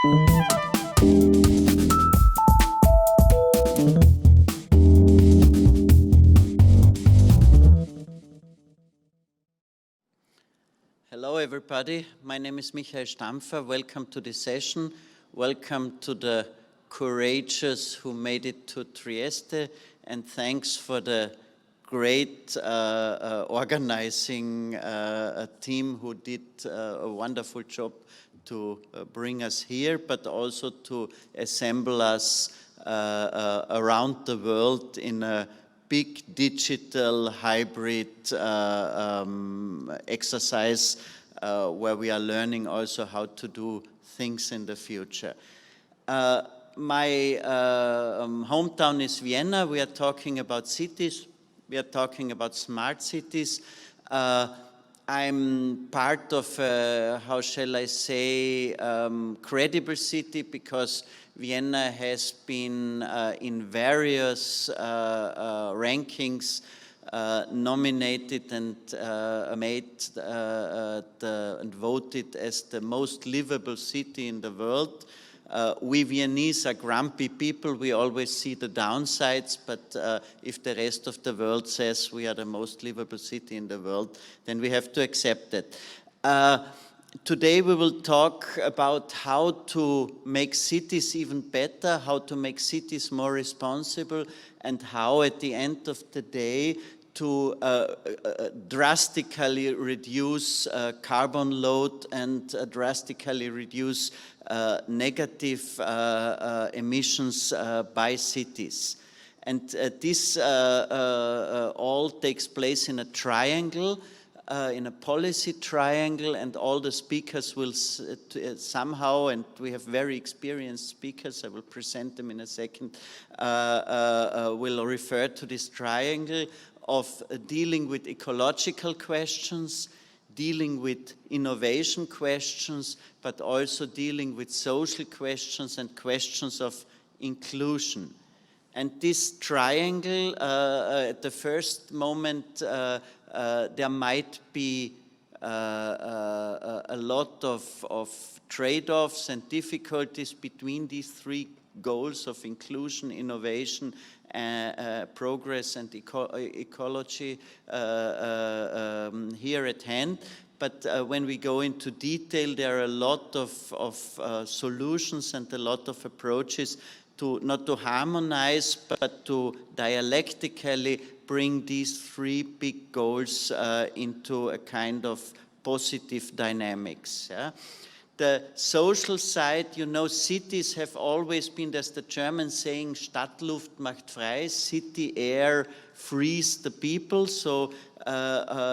Hello everybody, my name is Michael Stampfer. Welcome to this session. Welcome to the courageous who made it to Trieste, and thanks for the great organizing team who did a wonderful job to bring us here, but also to assemble us around the world in a big digital hybrid exercise where we are learning also how to do things in the future. My hometown is Vienna. We are talking about cities. We are talking about smart cities. I'm part of, how shall I say, credible city, because Vienna has been in various rankings nominated and made and voted as the most livable city in the world. We Viennese are grumpy people. We always see the downsides, but if the rest of the world says we are the most livable city in the world, then we have to accept it. Today we will talk about how to make cities even better, how to make cities more responsible, and how at the end of the day to drastically reduce carbon load and drastically reduce negative emissions by cities. And this all takes place in a triangle, in a policy triangle, and all the speakers will somehow, and we have very experienced speakers, I will present them in a second, will refer to this triangle of dealing with ecological questions, dealing with innovation questions, but also dealing with social questions and questions of inclusion. And this triangle, at the first moment, there might be a lot of trade-offs and difficulties between these three goals of inclusion, innovation, progress, and ecology here at hand. But when we go into detail, there are a lot of solutions and a lot of approaches to not to harmonize, but to dialectically bring these three big goals into a kind of positive dynamics. Yeah? The social side, you know, cities have always been, there's the German saying, Stadtluft macht frei, city air frees the people. So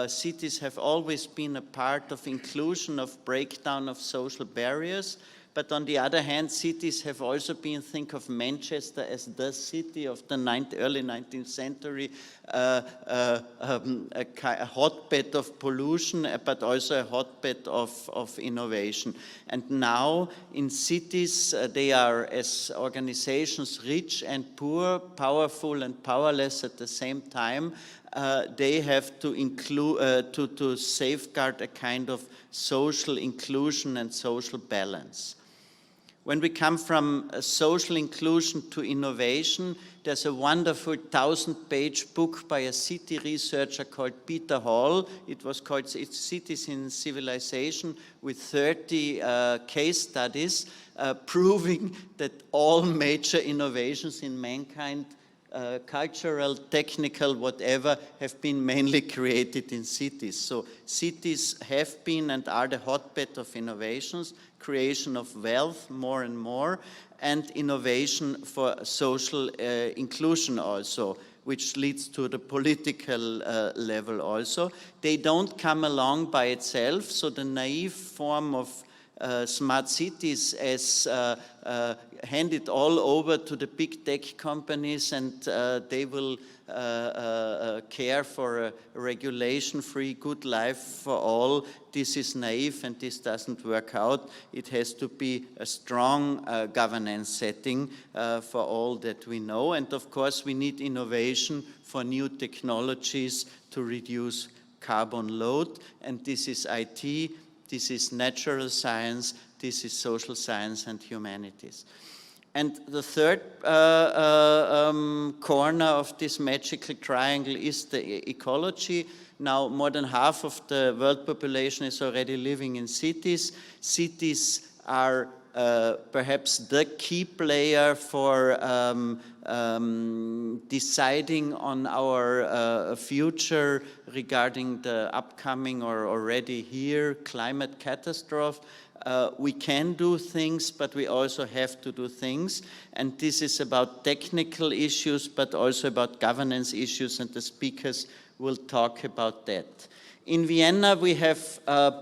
cities have always been a part of inclusion, of breakdown of social barriers. But on the other hand, cities have also been, think of Manchester as the city of the early 19th century, a hotbed of pollution, but also a hotbed of innovation. And now in cities, they are, as organizations, rich and poor, powerful and powerless at the same time. They have to include, to safeguard a kind of social inclusion and social balance. When we come from social inclusion to innovation, there's a wonderful 1,000-page book by a city researcher called Peter Hall. It was called It's Cities in Civilization, with 30 case studies proving that all major innovations in mankind, cultural, technical, whatever, have been mainly created in cities. So cities have been and are the hotbed of innovations, creation of wealth more and more, and innovation for social inclusion also, which leads to the political level also. They don't come along by itself, so the naive form of smart cities as handed all over to the big tech companies, and they will care for a regulation-free good life for all. This is naive and this doesn't work out. It has to be a strong governance setting for all that we know. And of course we need innovation for new technologies to reduce carbon load, and this is IT, this is natural science, this is social science and humanities. And the third corner of this magical triangle is the ecology. Now, more than half of the world population is already living in cities. Cities are perhaps the key player for deciding on our future regarding the upcoming or already here climate catastrophe. We can do things, but we also have to do things. And this is about technical issues, but also about governance issues, and the speakers will talk about that. In Vienna, we have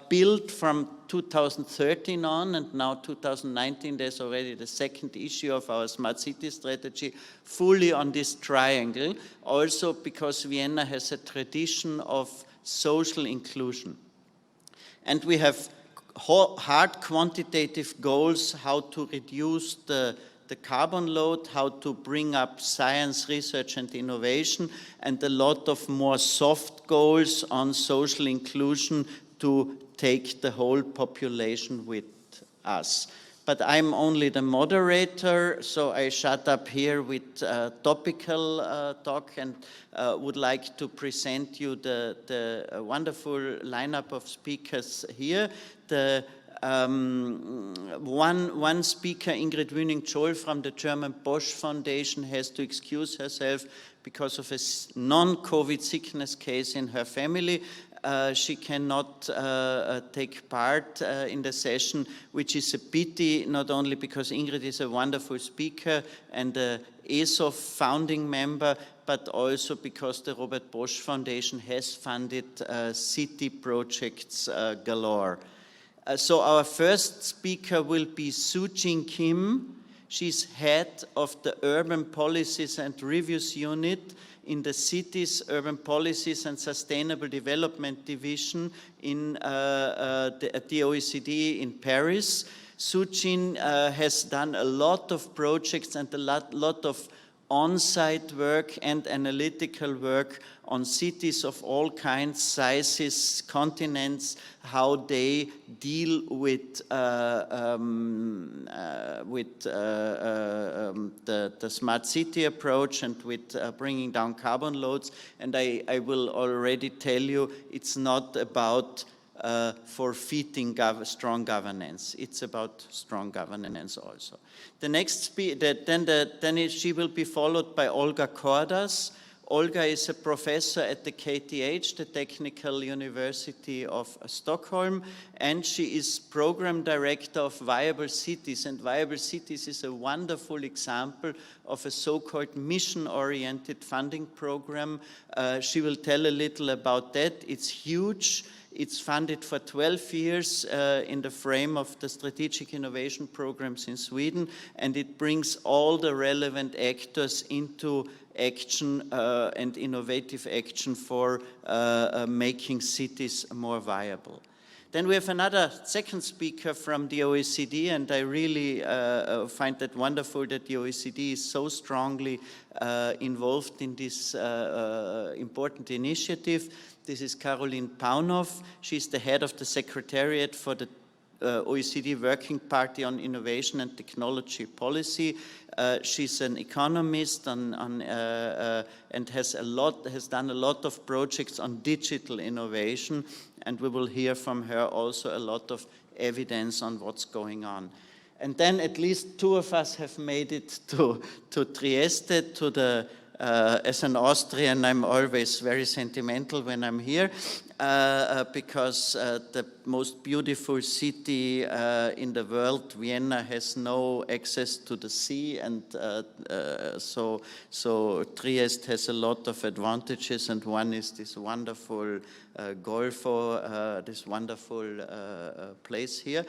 built from 2013 on, and now 2019, there's already the second issue of our smart city strategy, fully on this triangle, also because Vienna has a tradition of social inclusion. And we have hard quantitative goals, how to reduce the carbon load, how to bring up science, research and innovation, and a lot of more soft goals on social inclusion to take the whole population with us. But I'm only the moderator, so I shut up here with topical talk, and would like to present you the wonderful lineup of speakers here. The one speaker, Ingrid Wüning-Joll from the German Bosch Foundation, has to excuse herself because of a non-COVID sickness case in her family. She cannot take part in the session, which is a pity, not only because Ingrid is a wonderful speaker and a ESOF founding member, but also because the Robert Bosch Foundation has funded city projects galore. So our first speaker will be Sujin Kim. She's head of the Urban Policies and Reviews Unit in the Cities, Urban Policies and Sustainable Development Division in at the OECD in Paris. Sujin has done a lot of projects and a lot of on-site work and analytical work on cities of all kinds, sizes, continents, how they deal with the smart city approach and with bringing down carbon loads. And I will already tell you, it's not about forfeiting strong governance. It's about strong governance also. The next then she will be followed by Olga Kordas. Olga is a professor at the KTH, the Technical University of Stockholm, and she is program director of Viable Cities. And Viable Cities is a wonderful example of a so-called mission-oriented funding program. She will tell a little about that. It's huge. It's funded for 12 years in the frame of the strategic innovation programs in Sweden, and it brings all the relevant actors into action and innovative action for making cities more viable. Then we have another second speaker from the OECD, and I really find that wonderful that the OECD is so strongly involved in this important initiative. This is Caroline Paunov. She's the head of the Secretariat for the OECD Working Party on Innovation and Technology Policy. She's an economist and has done a lot of projects on digital innovation, and we will hear from her also a lot of evidence on what's going on. And then at least two of us have made it to Trieste, to the as an Austrian, I'm always very sentimental when I'm here, because the most beautiful city in the world, Vienna, has no access to the sea, and so Trieste has a lot of advantages, and one is this wonderful Golfo, this wonderful place here.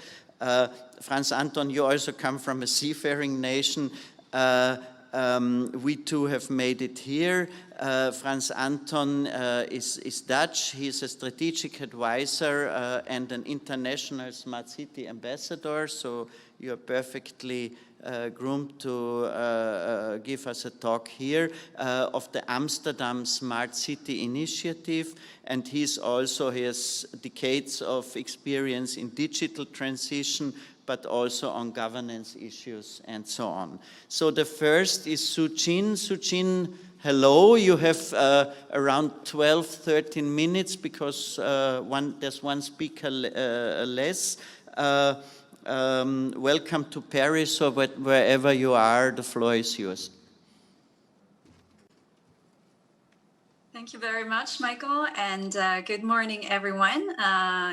Franz Anton, you also come from a seafaring nation. We too have made it here. Franz Anton is Dutch. He's a strategic advisor and an international smart city ambassador, so you are perfectly groomed to give us a talk here of the Amsterdam Smart City Initiative, and he has decades of experience in digital transition, but also on governance issues and so on. So the first is Sujin. Sujin, hello. You have around 12, 13 minutes because there's one speaker less. Welcome to Paris or wherever you are. The floor is yours. Thank you very much, Michael, and good morning, everyone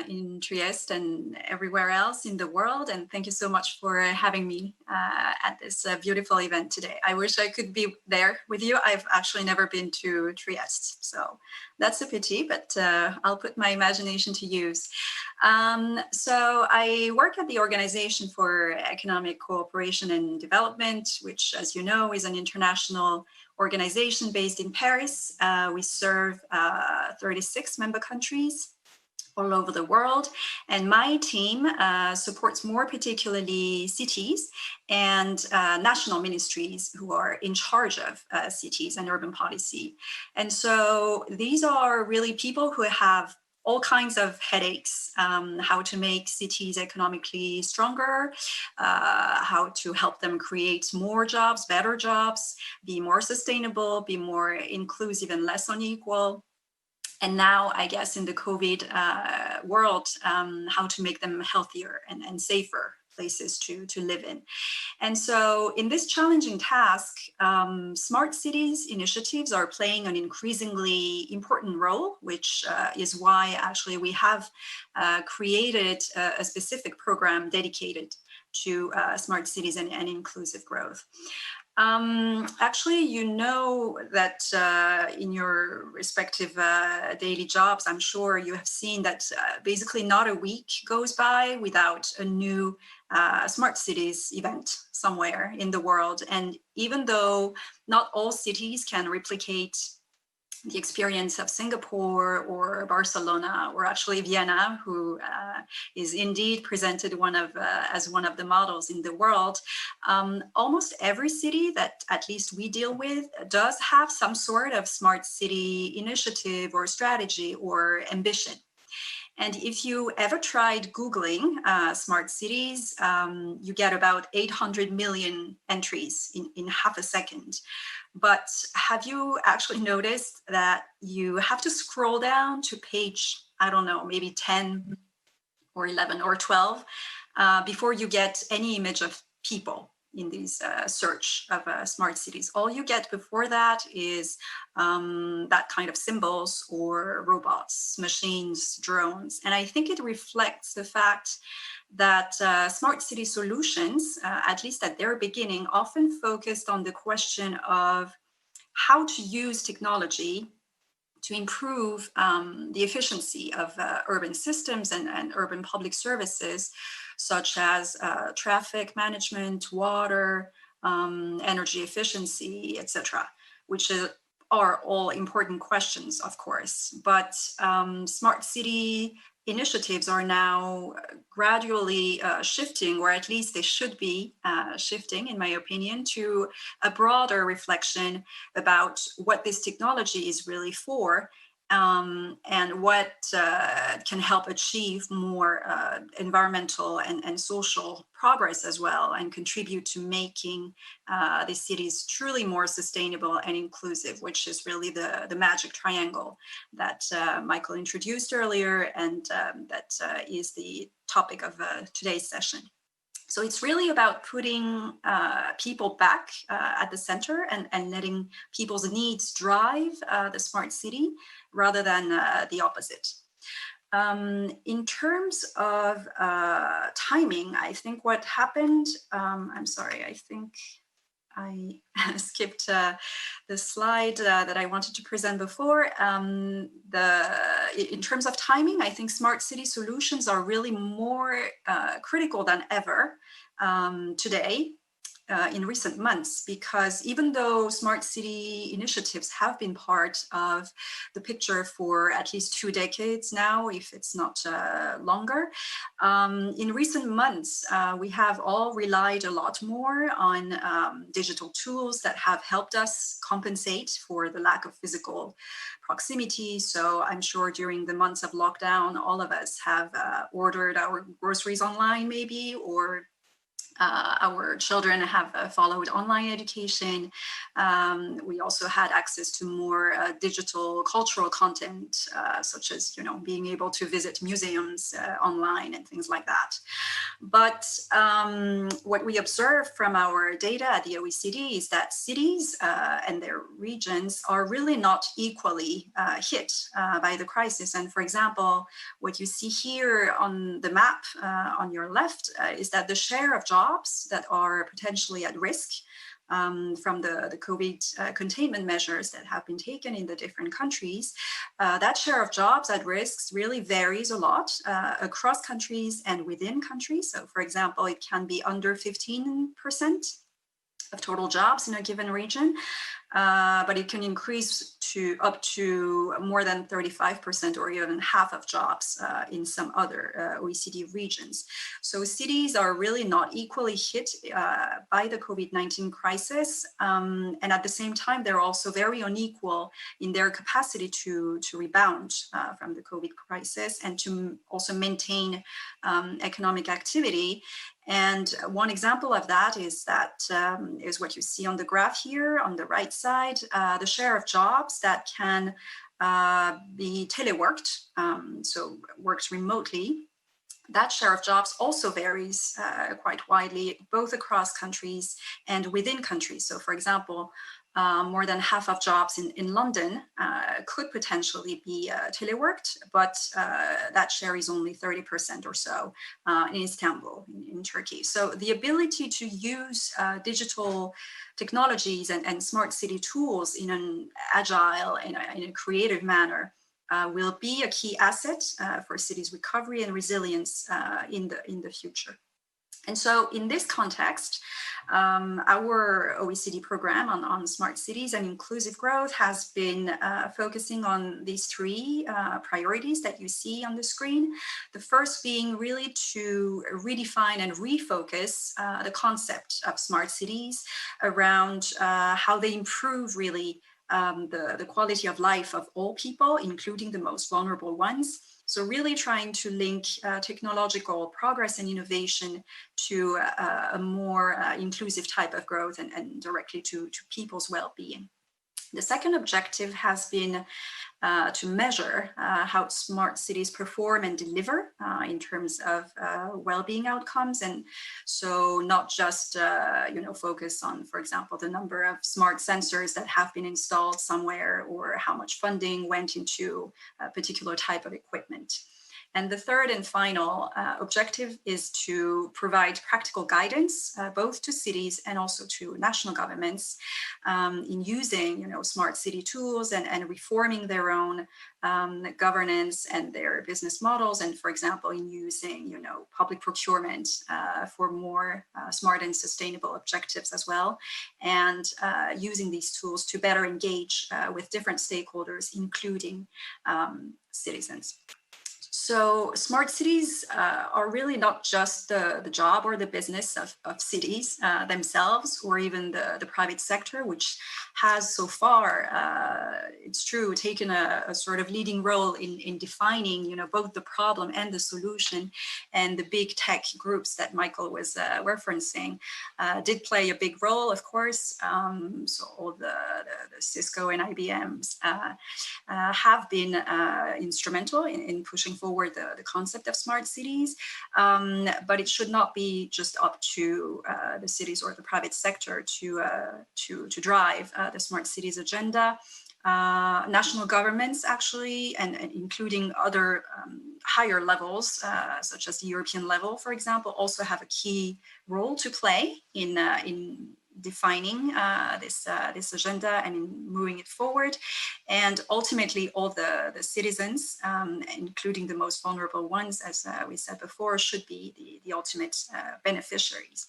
in Trieste and everywhere else in the world. And thank you so much for having me at this beautiful event today. I wish I could be there with you. I've actually never been to Trieste, so that's a pity, but I'll put my imagination to use. So I work at the Organization for Economic Cooperation and Development, which, as you know, is an international organization based in Paris. We serve 36 member countries all over the world, and my team supports more particularly cities and national ministries who are in charge of cities and urban policy. And so these are really people who have all kinds of headaches, how to make cities economically stronger, how to help them create more jobs, better jobs, be more sustainable, be more inclusive and less unequal. And now, I guess, in the COVID world, how to make them healthier and safer places to live in. And so in this challenging task, smart cities initiatives are playing an increasingly important role, which is why actually we have created a specific program dedicated to smart cities and inclusive growth. Actually, you know that in your respective daily jobs, I'm sure you have seen that basically not a week goes by without a new smart cities event somewhere in the world. And even though not all cities can replicate the experience of Singapore or Barcelona, or actually Vienna, who is indeed presented as one of the models in the world, almost every city that at least we deal with does have some sort of smart city initiative or strategy or ambition. And if you ever tried Googling smart cities, you get about 800 million entries in half a second. But have you actually noticed that you have to scroll down to page, I don't know, maybe 10 or 11 or 12 before you get any image of people in these search of smart cities? All you get before that is that kind of symbols or robots, machines, drones. And I think it reflects the fact that smart city solutions, at least at their beginning, often focused on the question of how to use technology to improve the efficiency of urban systems and urban public services, such as traffic management, water, energy efficiency, etc., which are all important questions, of course. But smart city initiatives are now gradually shifting, or at least they should be shifting, in my opinion, to a broader reflection about what this technology is really for, and what can help achieve more environmental and social progress as well, and contribute to making the cities truly more sustainable and inclusive, which is really the magic triangle that Michael introduced earlier, and that is the topic of today's session. So it's really about putting people back at the center and letting people's needs drive the smart city rather than the opposite. In terms of timing, I think what happened, I'm sorry, I think I skipped the slide that I wanted to present before. In terms of timing, I think smart city solutions are really more critical than ever today. in recent months, because even though smart city initiatives have been part of the picture for at least 2 decades now, if it's not longer, in recent months, we have all relied a lot more on digital tools that have helped us compensate for the lack of physical proximity. So I'm sure during the months of lockdown, all of us have ordered our groceries online maybe, or our children have followed online education. We also had access to more digital cultural content, such as, being able to visit museums online and things like that. But what we observe from our data at the OECD is that cities and their regions are really not equally hit by the crisis. And for example, what you see here on the map on your left is that the share of jobs that are potentially at risk from the COVID containment measures that have been taken in the different countries, that share of jobs at risk really varies a lot across countries and within countries. So for example, it can be under 15% of total jobs in a given region, but it can increase to up to more than 35% or even half of jobs in some other OECD regions. So cities are really not equally hit by the COVID-19 crisis. And at the same time, they're also very unequal in their capacity to rebound from the COVID crisis and to also maintain economic activity. And one example of that is what you see on the graph here on the right side, the share of jobs that can be teleworked, so worked remotely. That share of jobs also varies quite widely, both across countries and within countries. So for example, more than half of jobs in London could potentially be teleworked, but that share is only 30% or so in Istanbul, in Turkey. So the ability to use digital technologies and smart city tools in an agile and in a creative manner will be a key asset for cities' recovery and resilience in the future. And so in this context, our OECD program on smart cities and inclusive growth has been focusing on these 3 priorities that you see on the screen. The first being really to redefine and refocus the concept of smart cities around how they improve really the quality of life of all people, including the most vulnerable ones. So really trying to link technological progress and innovation to a more inclusive type of growth and directly to people's well-being. The second objective has been to measure how smart cities perform and deliver in terms of well-being outcomes. And so not just, focus on, for example, the number of smart sensors that have been installed somewhere or how much funding went into a particular type of equipment. And the third and final objective is to provide practical guidance, both to cities and also to national governments in using, smart city tools and reforming their own governance and their business models. And for example, in using, public procurement for more smart and sustainable objectives as well. And using these tools to better engage with different stakeholders, including citizens. So smart cities are really not just the job or the business of cities themselves, or even the private sector, which has so far, it's true, taken a sort of leading role in defining, both the problem and the solution. And the big tech groups that Michael was referencing did play a big role, of course. So all the Cisco and IBMs have been instrumental in pushing forward the concept of smart cities, but it should not be just up to the cities or the private sector to drive the smart cities agenda. National governments actually, and including other higher levels, such as the European level, for example, also have a key role to play in defining this agenda and in moving it forward. And ultimately, all the citizens, including the most vulnerable ones, as we said before, should be the ultimate beneficiaries.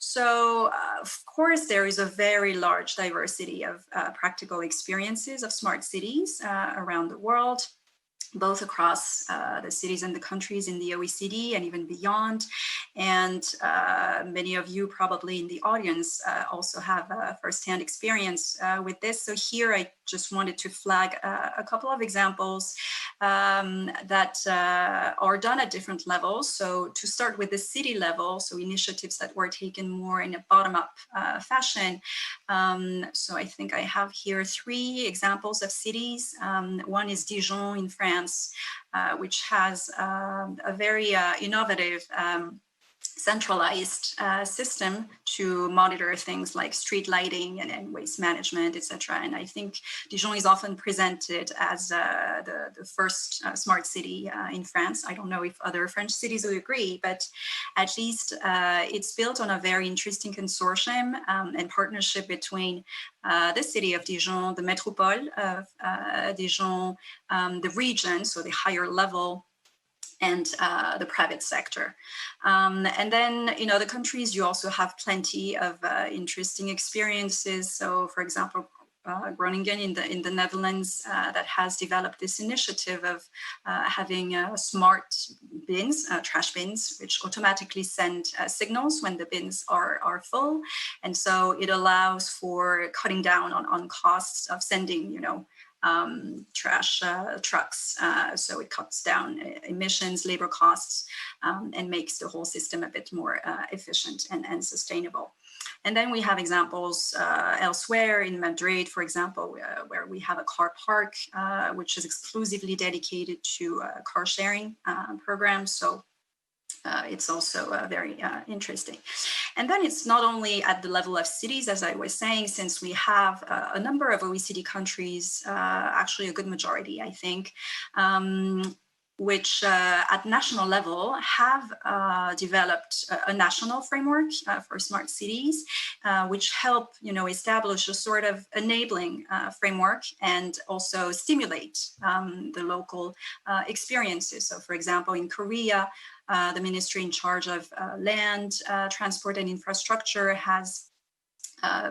So, of course, there is a very large diversity of practical experiences of smart cities around the world, both across the cities and the countries in the OECD and even beyond. And many of you probably in the audience also have a firsthand experience with this. So here I just wanted to flag a couple of examples that are done at different levels. So to start with the city level, so initiatives that were taken more in a bottom-up fashion. So I think I have here 3 examples of cities. One is Dijon in France, which has a very innovative centralized system to monitor things like street lighting and waste management, etc. And I think Dijon is often presented as the first smart city in France. I don't know if other French cities would agree, but at least it's built on a very interesting consortium and partnership between the city of Dijon, the métropole of Dijon, the region, so the higher level, and the private sector. And then in other countries, you also have plenty of interesting experiences. So for example, Groningen in the Netherlands that has developed this initiative of having smart bins, trash bins, which automatically send signals when the bins are full. And so it allows for cutting down on costs of sending, trash trucks. So it cuts down emissions, labor costs, and makes the whole system a bit more efficient and sustainable. And then we have examples elsewhere in Madrid, for example, where we have a car park, which is exclusively dedicated to car sharing programs. So it's also very interesting. And then it's not only at the level of cities, as I was saying, since we have a number of OECD countries, actually a good majority, I think, which at national level have developed a national framework for smart cities, which help establish a sort of enabling framework and also stimulate the local experiences. So for example, in Korea, the ministry in charge of land, transport and infrastructure has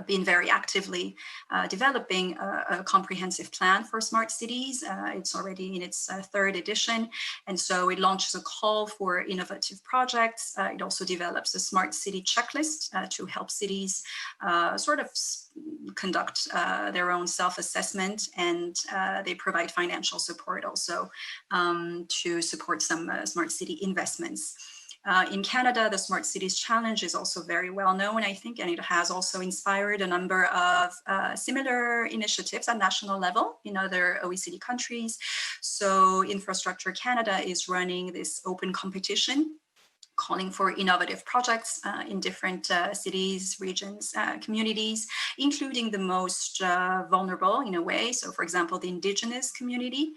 been very actively developing a comprehensive plan for smart cities. It's already in its 3rd edition. And so it launches a call for innovative projects. It also develops a smart city checklist to help cities sort of conduct their own self-assessment, and they provide financial support also to support some smart city investments. In Canada, the Smart Cities Challenge is also very well known, I think, and it has also inspired a number of similar initiatives at national level in other OECD countries. So Infrastructure Canada is running this open competition calling for innovative projects in different cities, regions, communities, including the most vulnerable in a way. So for example, the Indigenous community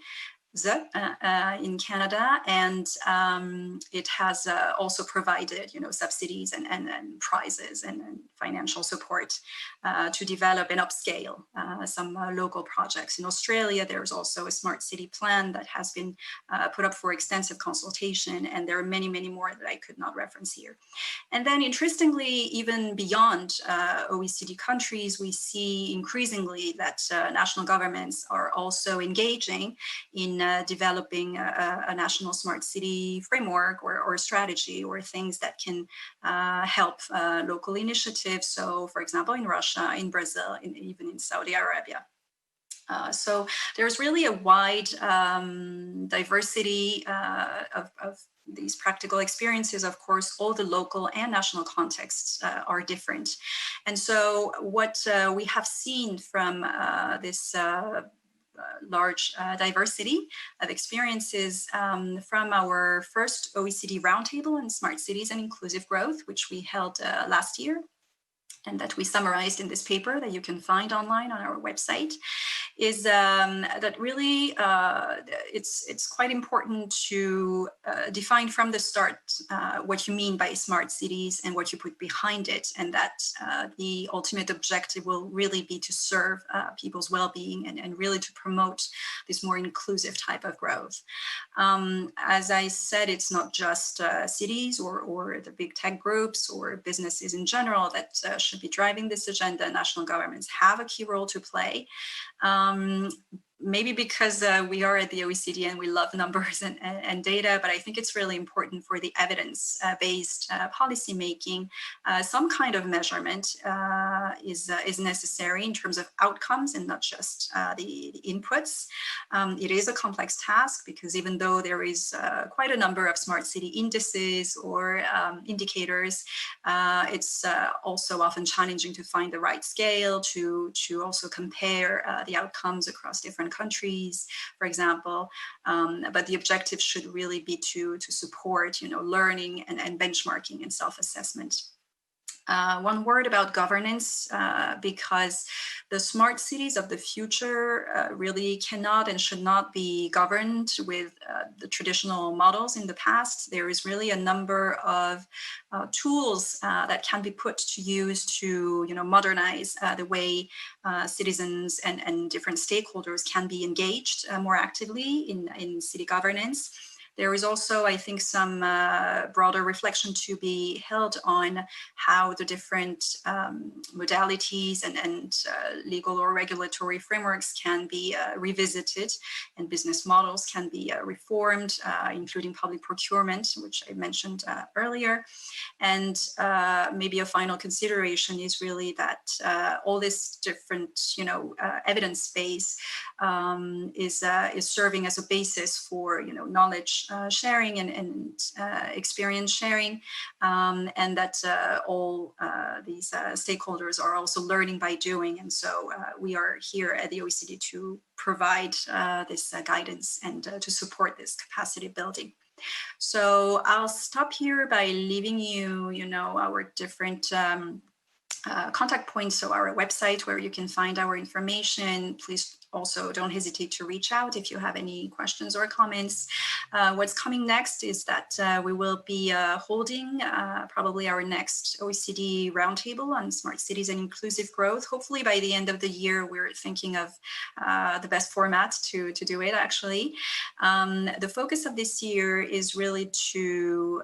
in Canada, and it has also provided, subsidies and prizes and financial support to develop and upscale some local projects. In Australia, there's also a smart city plan that has been put up for extensive consultation, and there are many, many more that I could not reference here. And then interestingly, even beyond OECD countries, we see increasingly that national governments are also engaging in developing a national smart city framework or strategy, or things that can help local initiatives. So for example, in Russia, in Brazil, even in Saudi Arabia. So there's really a wide diversity of these practical experiences. Of course, all the local and national contexts are different. And so what we have seen from this large diversity of experiences from our first OECD roundtable on smart cities and inclusive growth, which we held last year, and that we summarized in this paper that you can find online on our website, is that really it's quite important to define from the start what you mean by smart cities and what you put behind it, and that the ultimate objective will really be to serve people's well-being and really to promote this more inclusive type of growth. As I said, it's not just cities or the big tech groups or businesses in general that should be driving this agenda. National governments have a key role to play. Maybe because we are at the OECD and we love numbers and data, but I think it's really important for the evidence-based policy making. Some kind of measurement is necessary in terms of outcomes and not just the inputs. It is a complex task because even though there is quite a number of smart city indices or indicators, it's also often challenging to find the right scale to also compare the outcomes across different countries, for example. But the objective should really be to support, learning and benchmarking and self-assessment. One word about governance, because the smart cities of the future really cannot and should not be governed with the traditional models in the past. There is really a number of tools that can be put to use to modernize the way citizens and different stakeholders can be engaged more actively in city governance. There is also, I think, some broader reflection to be held on how the different modalities and legal or regulatory frameworks can be revisited and business models can be reformed, including public procurement, which I mentioned earlier. And maybe a final consideration is really that all this different, evidence base is serving as a basis for, knowledge sharing and experience sharing, and that all these stakeholders are also learning by doing. And so we are here at the OECD to provide this guidance and to support this capacity building. So I'll stop here by leaving you, our different contact points. So our website where you can find our information. Please also don't hesitate to reach out if you have any questions or comments. What's coming next is that we will be holding probably our next OECD roundtable on smart cities and inclusive growth. Hopefully by the end of the year, we're thinking of the best format to do it, actually. The focus of this year is really to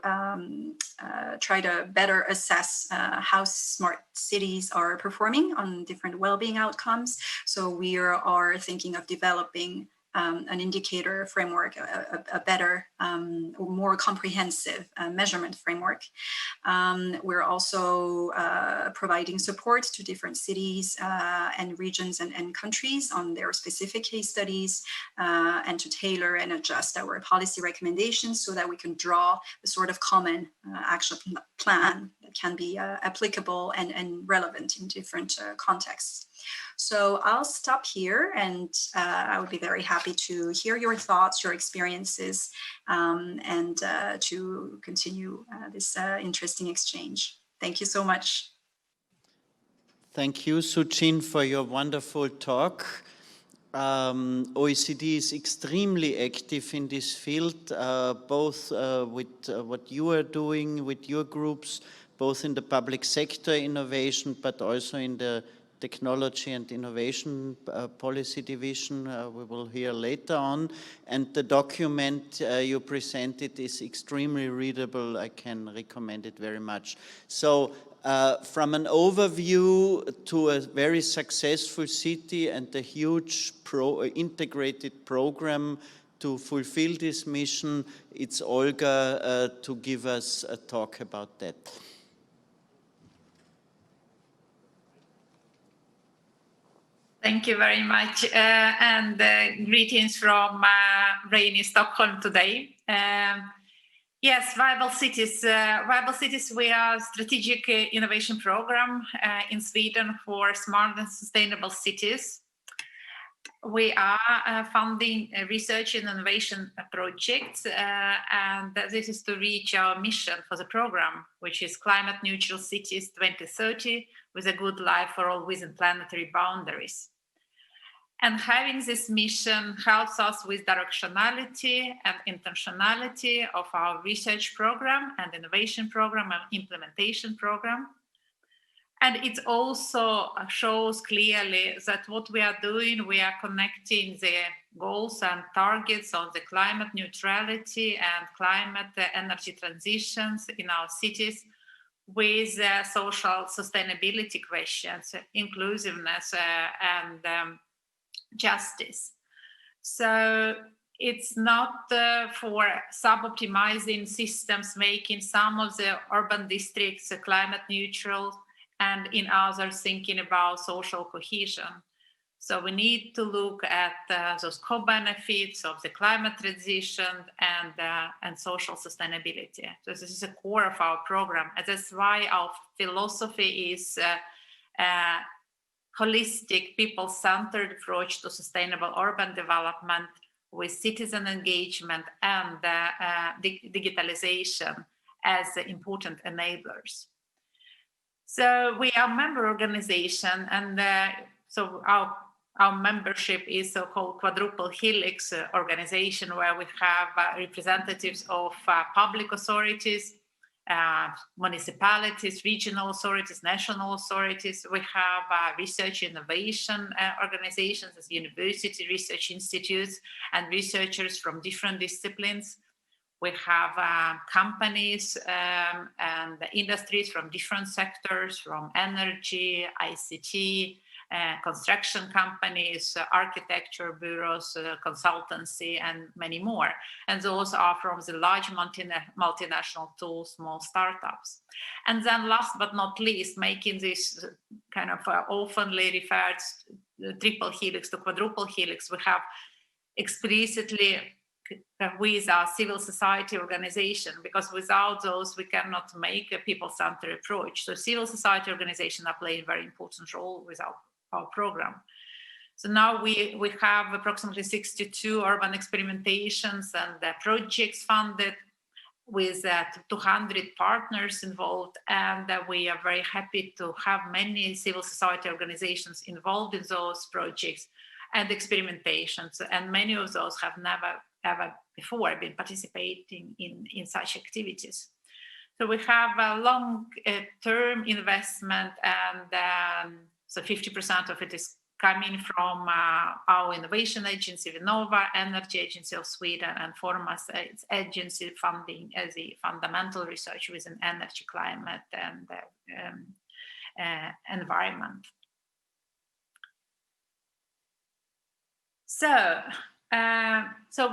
try to better assess how smart cities are performing on different well-being outcomes. So we are thinking of developing an indicator framework, a better, more comprehensive measurement framework. We're also providing support to different cities and regions and countries on their specific case studies and to tailor and adjust our policy recommendations so that we can draw a sort of common action plan that can be applicable and relevant in different contexts. So I'll stop here, and I would be very happy to hear your thoughts, your experiences, and to continue this interesting exchange. Thank you so much. Thank you, Sujin, for your wonderful talk. OECD is extremely active in this field, both with what you are doing with your groups, both in the public sector innovation, but also in the Technology and Innovation Policy Division, we will hear later on. And the document you presented is extremely readable. I can recommend it very much. So from an overview to a very successful city and a huge integrated program to fulfill this mission, it's Olga to give us a talk about that. Thank you very much, and greetings from rainy Stockholm today. Yes, Viable Cities. Viable Cities, we are a strategic innovation program in Sweden for smart and sustainable cities. we are funding research and innovation projects, and this is to reach our mission for the program, which is Climate Neutral Cities 2030 with a good life for all within planetary boundaries. And having this mission helps us with directionality and intentionality of our research program and innovation program and implementation program. And it also shows clearly that what we are doing, we are connecting the goals and targets on the climate neutrality and climate energy transitions in our cities with social sustainability questions, inclusiveness and justice. So it's not for sub-optimizing systems, making some of the urban districts climate neutral, and in others thinking about social cohesion. So we need to look at those co-benefits of the climate transition and social sustainability. So this is the core of our program, and that's why our philosophy is holistic, people-centered approach to sustainable urban development with citizen engagement and digitalization as important enablers. So we are a member organization, and so our membership is so-called quadruple helix organization, where we have representatives of public authorities, municipalities, regional authorities, national authorities. We have research innovation organizations as university research institutes and researchers from different disciplines. We have companies and industries from different sectors, from energy, ICT, construction companies, architecture bureaus, consultancy, and many more. And those are from the large multinational to small startups. And then last but not least, making this kind of oftenly referred triple helix to quadruple helix, we have explicitly with our civil society organization, because without those we cannot make a people-centered approach. So civil society organizations are playing a very important role with our program. So now we have approximately 62 urban experimentations and projects funded with 200 partners involved, and we are very happy to have many civil society organizations involved in those projects and experimentations, and many of those have never ever before been participating in such activities. So we have a long-term investment, and so 50% of it is coming from our innovation agency, Vinnova, Energy Agency of Sweden, and Formas agency funding as the fundamental research within energy, climate, and environment. So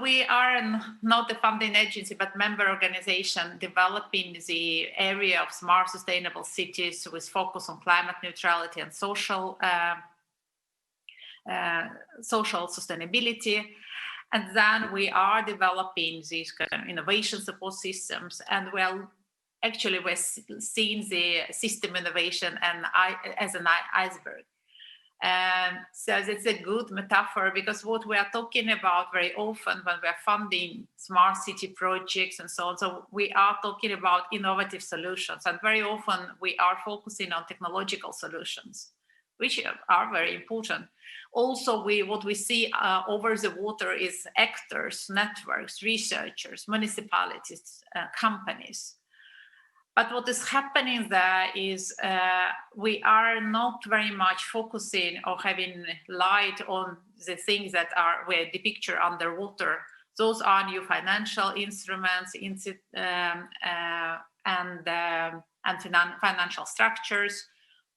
we are not a funding agency, but member organization developing the area of smart, sustainable cities with focus on climate neutrality and social sustainability. And then we are developing these kind of innovation support systems, and we're seeing the system innovation as an iceberg. So it's a good metaphor, because what we are talking about very often when we are funding smart city projects and so on, so we are talking about innovative solutions, and very often we are focusing on technological solutions, which are very important. Also, what we see over the water is actors, networks, researchers, municipalities, companies. But what is happening there is we are not very much focusing or having light on the things that were depicted underwater. Those are new financial instruments and financial structures,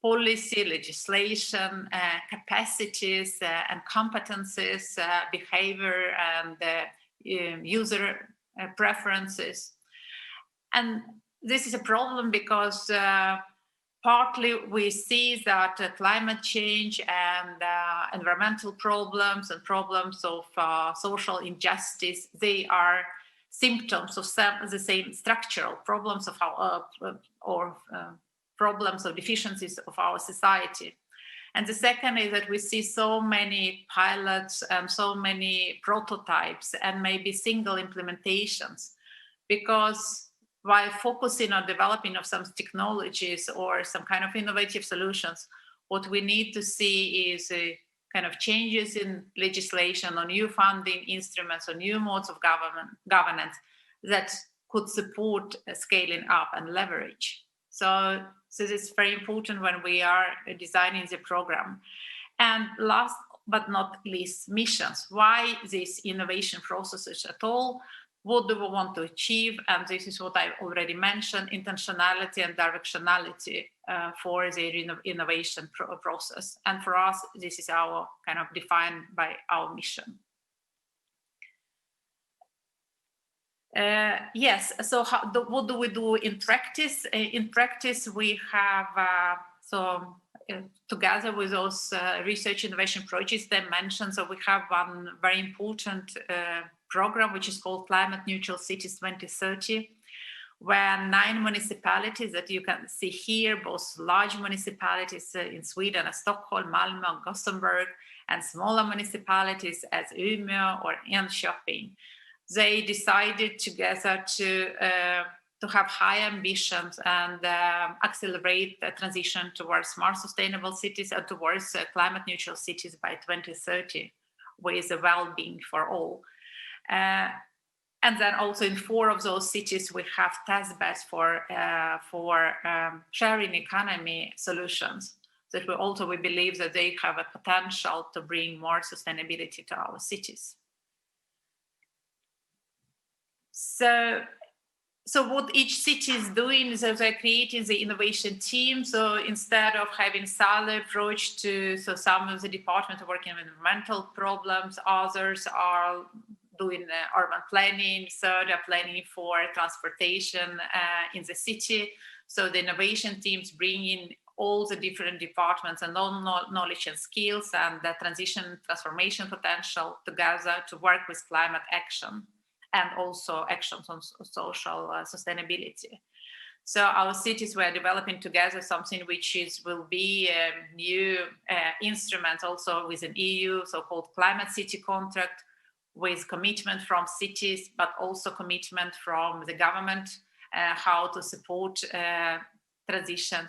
policy, legislation, capacities and competencies, behavior and user preferences. And this is a problem because partly we see that climate change and environmental problems and problems of social injustice, they are symptoms of the same structural problems of our problems or deficiencies of our society. And the second is that we see so many pilots and so many prototypes and maybe single implementations, because while focusing on developing of some technologies or some kind of innovative solutions, what we need to see is a kind of changes in legislation or new funding instruments or new modes of governance that could support scaling up and leverage. So this is very important when we are designing the program. And last but not least, missions. Why these innovation processes at all? What do we want to achieve? And this is what I already mentioned, intentionality and directionality for the innovation process. And for us, this is our kind of defined by our mission. Yes, so what do we do in practice? In practice, we have, together with those research innovation projects they mentioned, so we have one very important program, which is called Climate Neutral Cities 2030, where 9 municipalities that you can see here, both large municipalities in Sweden as Stockholm, Malmö, Gothenburg, and smaller municipalities as Umeå or Enköping, they decided together to have high ambitions and accelerate the transition towards more sustainable cities and towards climate neutral cities by 2030, with the well-being for all. And then also in 4 of those cities, we have test beds for sharing economy solutions. That we believe that they have a potential to bring more sustainability to our cities. So what each city is doing is that they're creating the innovation team. So instead of having silo approach so some of the departments are working on environmental problems, others are doing urban planning, so they're planning for transportation in the city. So the innovation teams bring in all the different departments and all knowledge and skills and the transformation potential together to work with climate action and also actions on social sustainability. So our cities were developing together something which will be a new instrument also with an EU, so-called Climate City Contract, with commitment from cities, but also commitment from the government, how to support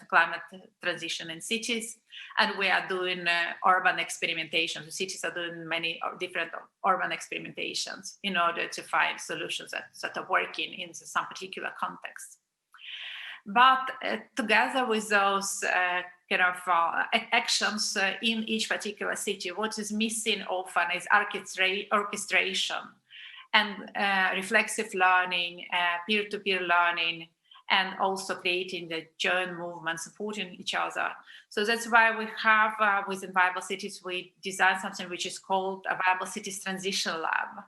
climate transition in cities. And we are doing urban experimentation. The cities are doing many different urban experimentations in order to find solutions that are working in some particular context. But together with those actions in each particular city, what is missing often is orchestration and reflexive learning, peer-to-peer learning, and also creating the joint movement, supporting each other. So that's why we have, within Viable Cities, we designed something which is called a Viable Cities Transition Lab.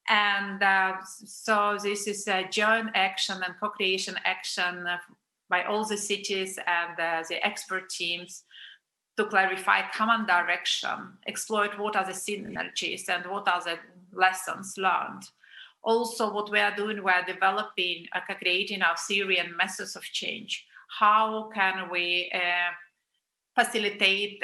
And so this is a joint action and co-creation action by all the cities and the expert teams to clarify common direction, exploit what are the synergies and what are the lessons learned. Also, what we are doing, we are developing, creating our theory and methods of change. How can we facilitate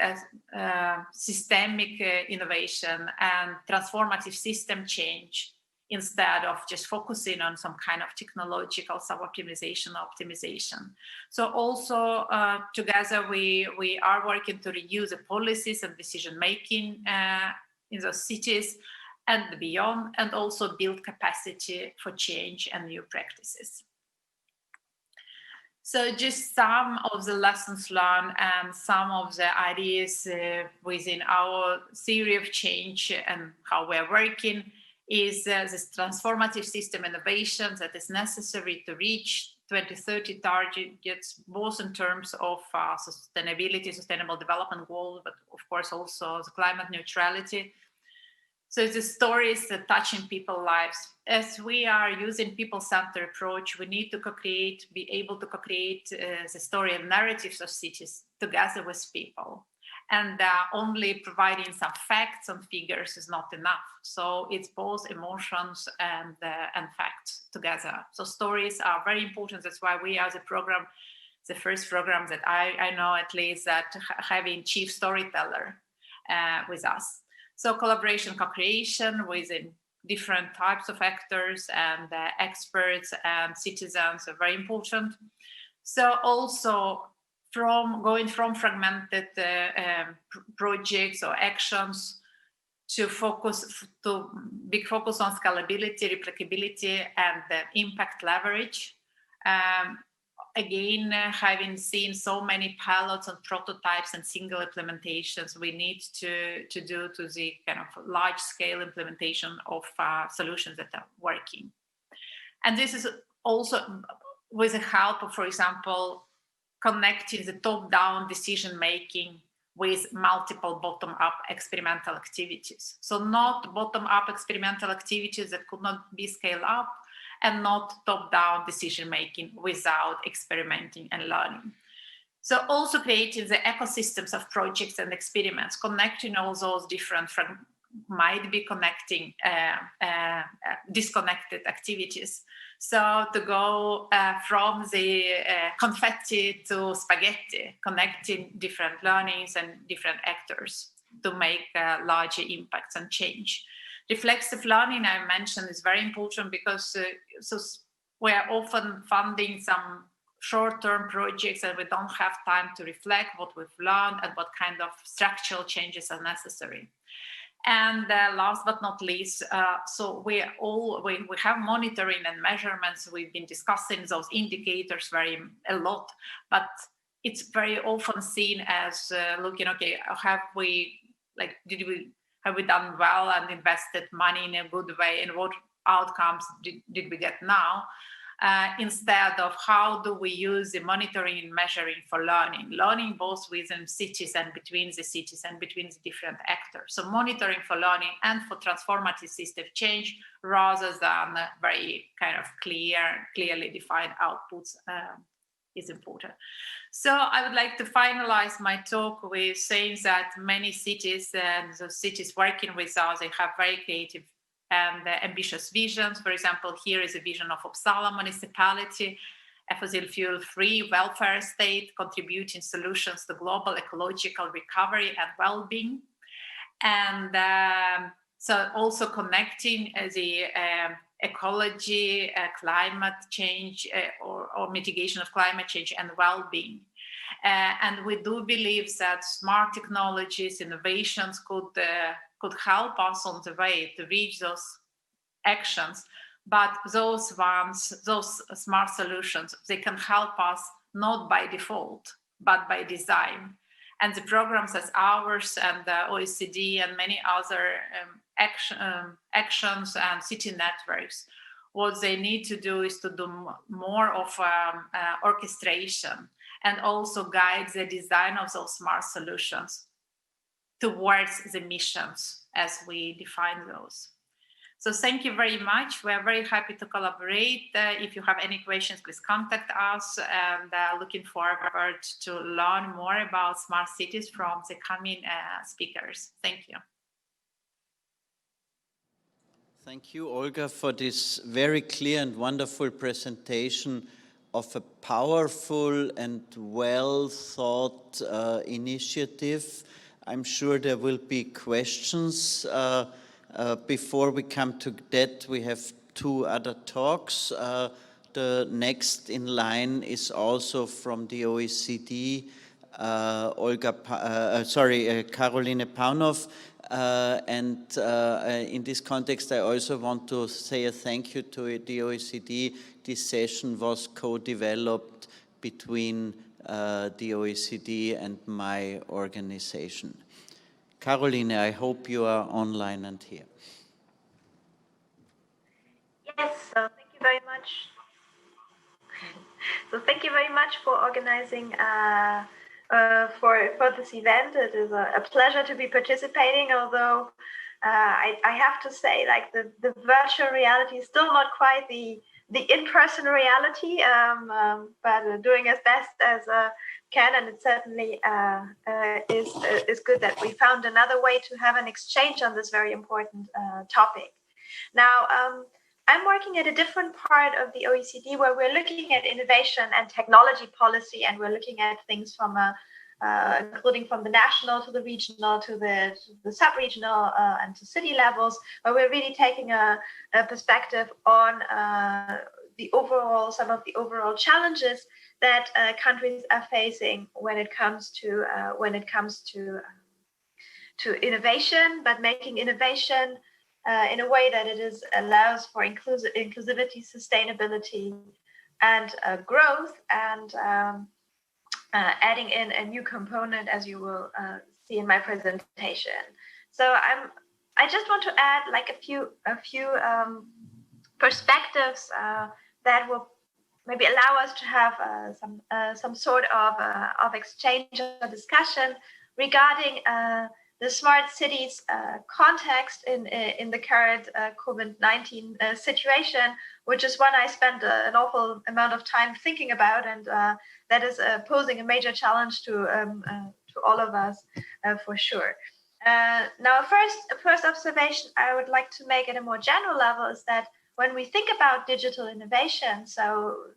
systemic innovation and transformative system change instead of just focusing on some kind of technological sub-optimization or optimization. So also together we are working to review the policies and decision-making in those cities and beyond, and also build capacity for change and new practices. So just some of the lessons learned and some of the ideas within our theory of change and how we're working is this transformative system innovation that is necessary to reach 2030 targets, both in terms of sustainability, sustainable development goals, but of course also the climate neutrality. So the stories that touching people's lives. As we are using people-centered approach, we need to be able to co-create the story and narratives of cities together with people. And only providing some facts and figures is not enough. So it's both emotions and facts together. So stories are very important. That's why we as a program the first program that I know at least that having chief storyteller with us. So collaboration, co-creation within different types of actors and experts and citizens are very important. So also going from fragmented projects or actions to big focus on scalability, replicability, and impact leverage. Again, having seen so many pilots and prototypes and single implementations, we need to do to the kind of large scale implementation of solutions that are working. And this is also with the help of, for example, connecting the top-down decision-making with multiple bottom-up experimental activities. So not bottom-up experimental activities that could not be scaled up, and not top-down decision-making without experimenting and learning. So also creating the ecosystems of projects and experiments, connecting all those different might be connecting disconnected activities. So to go from the confetti to spaghetti, connecting different learnings and different actors to make larger impacts and change. Reflexive learning, I mentioned, is very important because we are often funding some short-term projects and we don't have time to reflect what we've learned and what kind of structural changes are necessary. And last but not least, so we have monitoring and measurements. We've been discussing those indicators a lot, but it's very often seen as looking, okay, have we done well and invested money in a good way, and what outcomes did we get now? Instead of how do we use the monitoring and measuring for learning both within cities and between the cities and between the different actors. So monitoring for learning and for transformative system change rather than very kind of clearly defined outputs is important. So I would like to finalize my talk with saying that many cities and the cities working with us, they have very creative and ambitious visions. For example, here is a vision of Uppsala municipality, a fossil fuel-free welfare state, contributing solutions to global ecological recovery and well-being. And so also connecting the ecology, climate change, or mitigation of climate change and well-being. And we do believe that smart technologies, innovations could help us on the way to reach those actions. But those smart solutions, they can help us not by default, but by design. And the programs as ours and the OECD and many other actions and city networks, what they need to do is to do more of orchestration and also guide the design of those smart solutions towards the missions as we define those. So thank you very much. We're very happy to collaborate. If you have any questions, please contact us, and looking forward to learn more about smart cities from the coming speakers. Thank you. Thank you, Olga, for this very clear and wonderful presentation of a powerful and well thought initiative. I'm sure there will be questions. Before we come to that, we have two other talks. The next in line is also from the OECD, Caroline Paunov. And in this context, I also want to say a thank you to the OECD. This session was co-developed between the OECD and my organization. Caroline, I hope you are online and here. Yes, thank you very much. So thank you very much for organizing for this event. It is a pleasure to be participating, although I have to say, like, the virtual reality is still not quite the in-person reality, but doing as best as can, and it certainly is good that we found another way to have an exchange on this very important topic. Now, I'm working at a different part of the OECD where we're looking at innovation and technology policy, and we're looking at things from including from the national to the regional to the sub-regional and to city levels, where we're really taking a perspective on some of the overall challenges that countries are facing when it comes to innovation, but making innovation in a way that it allows for inclusivity, sustainability, and growth, and adding in a new component, as you will see in my presentation. So I just want to add like a few perspectives that will maybe allow us to have some sort of exchange or discussion regarding the smart cities context in the current COVID-19 situation, which is one I spent an awful amount of time thinking about, and that is posing a major challenge to all of us for sure. Now, first observation I would like to make at a more general level is that when we think about digital innovation, so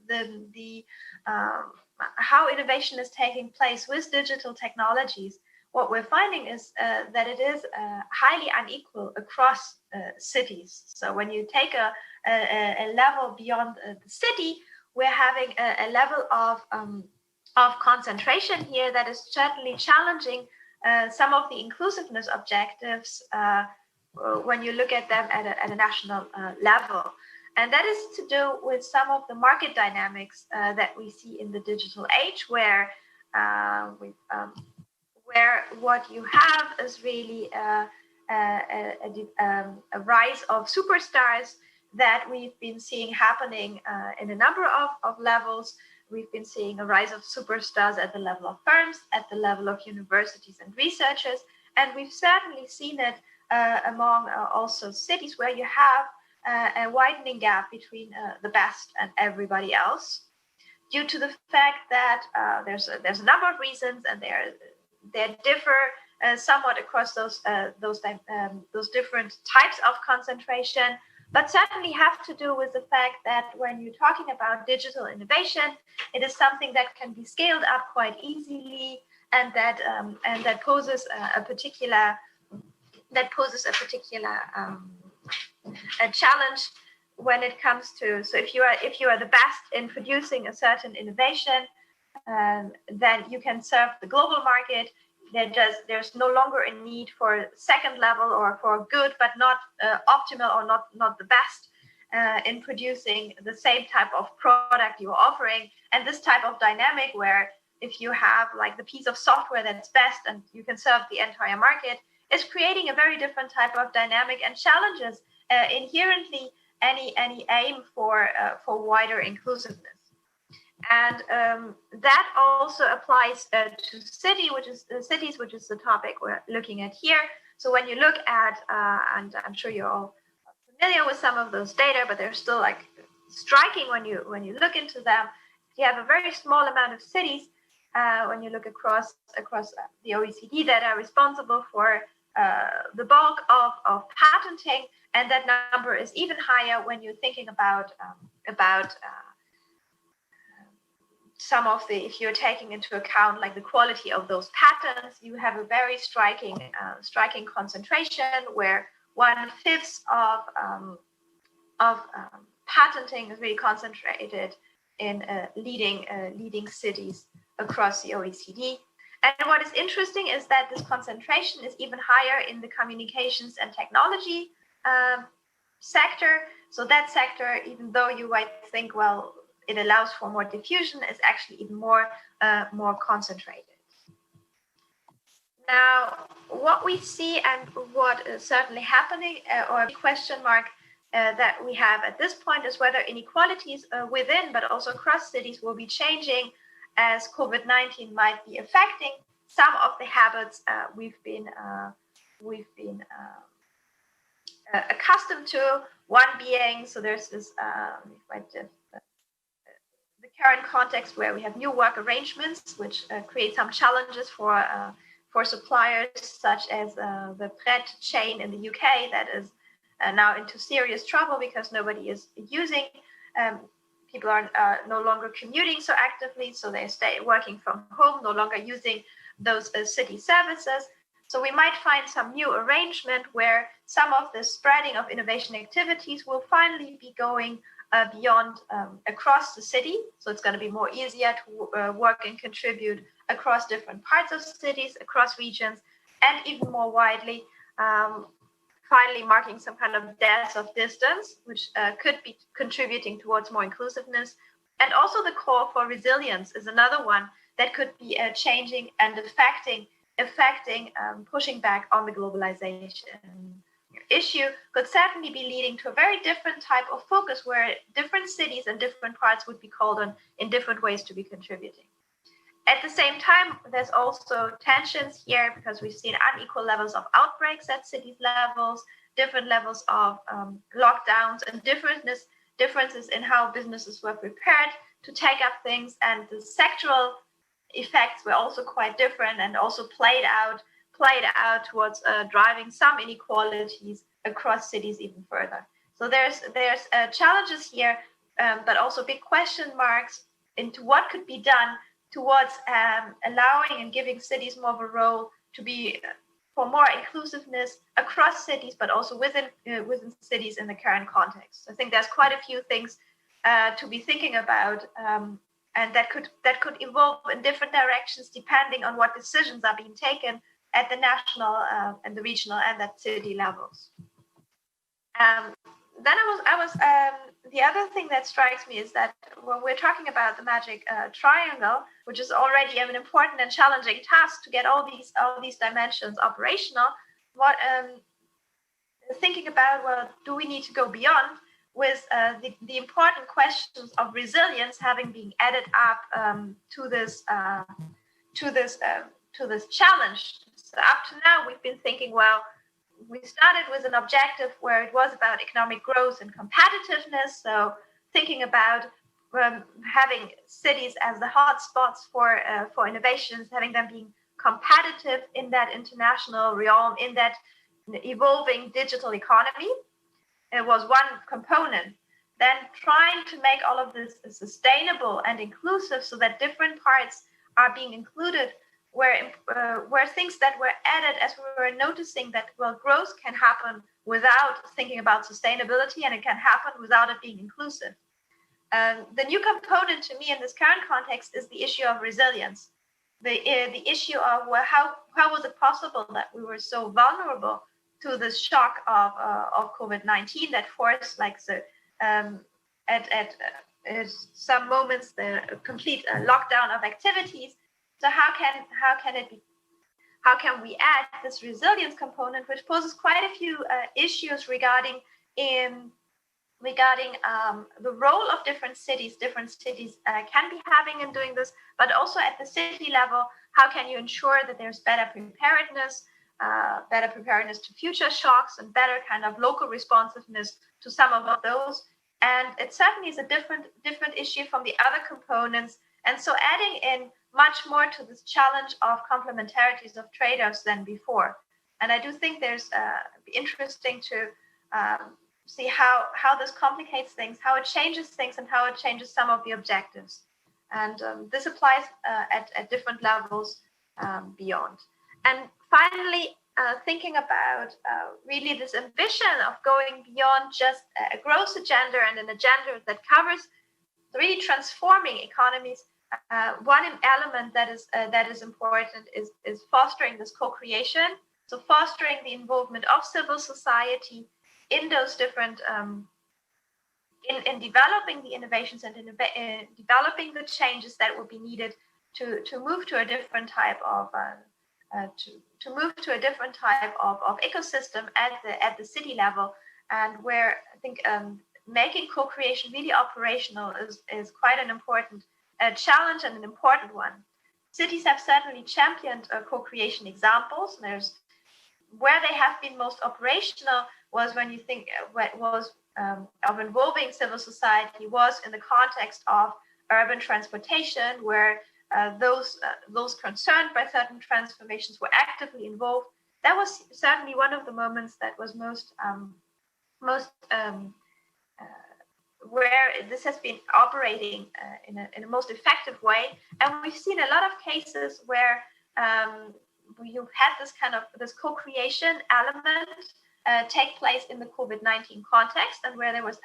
how innovation is taking place with digital technologies, what we're finding is that it is highly unequal across cities. So when you take a level beyond the city, we're having a level of concentration here that is certainly challenging some of the inclusiveness objectives when you look at them at a national level. And that is to do with some of the market dynamics that we see in the digital age, where what you have is really a rise of superstars that we've been seeing happening in a number of levels. We've been seeing a rise of superstars at the level of firms, at the level of universities and researchers, and we've certainly seen it among also cities where you have a widening gap between the best and everybody else, due to the fact that there's a number of reasons, and they differ somewhat across those different types of concentration, but certainly have to do with the fact that when you're talking about digital innovation, it is something that can be scaled up quite easily, and that poses a particular a challenge when it comes to, so if you are the best in producing a certain innovation, then you can serve the global market. There's no longer a need for second level or for good but not optimal or not the best in producing the same type of product you're offering. And this type of dynamic, where if you have like the piece of software that's best and you can serve the entire market, is creating a very different type of dynamic and challenges inherently any aim for wider inclusiveness. And that also applies to cities, which is the topic we're looking at here. So when you look at, and I'm sure you're all familiar with some of those data, but they're still like striking when you look into them. You have a very small amount of cities when you look across the OECD that are responsible for the bulk of patenting, and that number is even higher when you're thinking about some of the, if you're taking into account like the quality of those patents, you have a very striking concentration where 1/5 of patenting is really concentrated in leading cities across the OECD. And what is interesting is that this concentration is even higher in the communications and technology sector. So that sector, even though you might think, well, it allows for more diffusion, is actually even more concentrated. Now, what we see and what is certainly happening, or a question mark that we have at this point, is whether inequalities within but also across cities will be changing as COVID-19 might be affecting some of the habits we've been accustomed to. One being, so there's this the current context where we have new work arrangements, which create some challenges for suppliers, such as the Pret chain in the UK that is now into serious trouble because nobody is using. People are no longer commuting so actively, so they stay working from home, no longer using those city services. So we might find some new arrangement where some of the spreading of innovation activities will finally be going beyond across the city. So it's going to be more easier to work and contribute across different parts of cities, across regions, and even more widely, finally marking some kind of death of distance, which could be contributing towards more inclusiveness. And also the call for resilience is another one that could be changing and affecting, pushing back on the globalization issue, could certainly be leading to a very different type of focus where different cities and different parts would be called on in different ways to be contributing. At the same time, there's also tensions here because we've seen unequal levels of outbreaks at cities levels, different levels of lockdowns, and differences in how businesses were prepared to take up things, and the sectoral effects were also quite different and also played out towards driving some inequalities across cities even further. So there's challenges here, but also big question marks into what could be done towards allowing and giving cities more of a role to be for more inclusiveness across cities, but also within cities in the current context. I think there's quite a few things to be thinking about, and that could evolve in different directions depending on what decisions are being taken at the national and the regional and at city levels. Then the other thing that strikes me is that when we're talking about the magic triangle, which is already an important and challenging task to get all these dimensions operational, what thinking about, well, do we need to go beyond with the important questions of resilience having been added up to this challenge. So up to now, we've been thinking, well, we started with an objective where it was about economic growth and competitiveness. So thinking about having cities as the hotspots for innovations, having them being competitive in that international realm, in that evolving digital economy. It was one component. Then trying to make all of this sustainable and inclusive so that different parts are being included, where things that were added as we were noticing that, well, growth can happen without thinking about sustainability, and it can happen without it being inclusive. The new component to me in this current context is the issue of resilience. The issue of, well, how was it possible that we were so vulnerable to the shock of COVID-19 that forced, like, at some moments the complete lockdown of activities. So how can we add this resilience component, which poses quite a few issues regarding the role of different cities can be having in doing this, but also at the city level, how can you ensure that there's better preparedness to future shocks and better kind of local responsiveness to some of those. And it certainly is a different issue from the other components. And so adding in much more to this challenge of complementarities of trade-offs than before. And I do think there's interesting to see how this complicates things, how it changes things, and how it changes some of the objectives. And this applies at different levels beyond. And finally, thinking about really this ambition of going beyond just a growth agenda and an agenda that covers really transforming economies. One element that is important is fostering this co-creation. So fostering the involvement of civil society in those different in developing the innovations and in developing the changes that will be needed to move to a different type of ecosystem at the city level, and where I think making co-creation really operational is quite an important challenge and an important one. Cities have certainly championed co-creation examples. There's where they have been most operational was when you think what was of involving civil society was in the context of urban transportation, where those concerned by certain transformations were actively involved. That was certainly one of the moments that was most where this has been operating in a most effective way. And we've seen a lot of cases where you had this co-creation element take place in the COVID-19 context, and where there was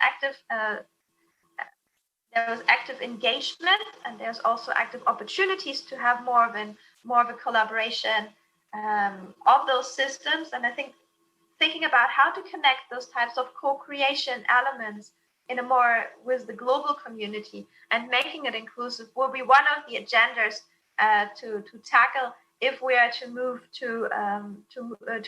active engagement, and there's also active opportunities to have more of a collaboration of those systems. And I think thinking about how to connect those types of co-creation elements with the global community and making it inclusive will be one of the agendas to tackle if we are to move to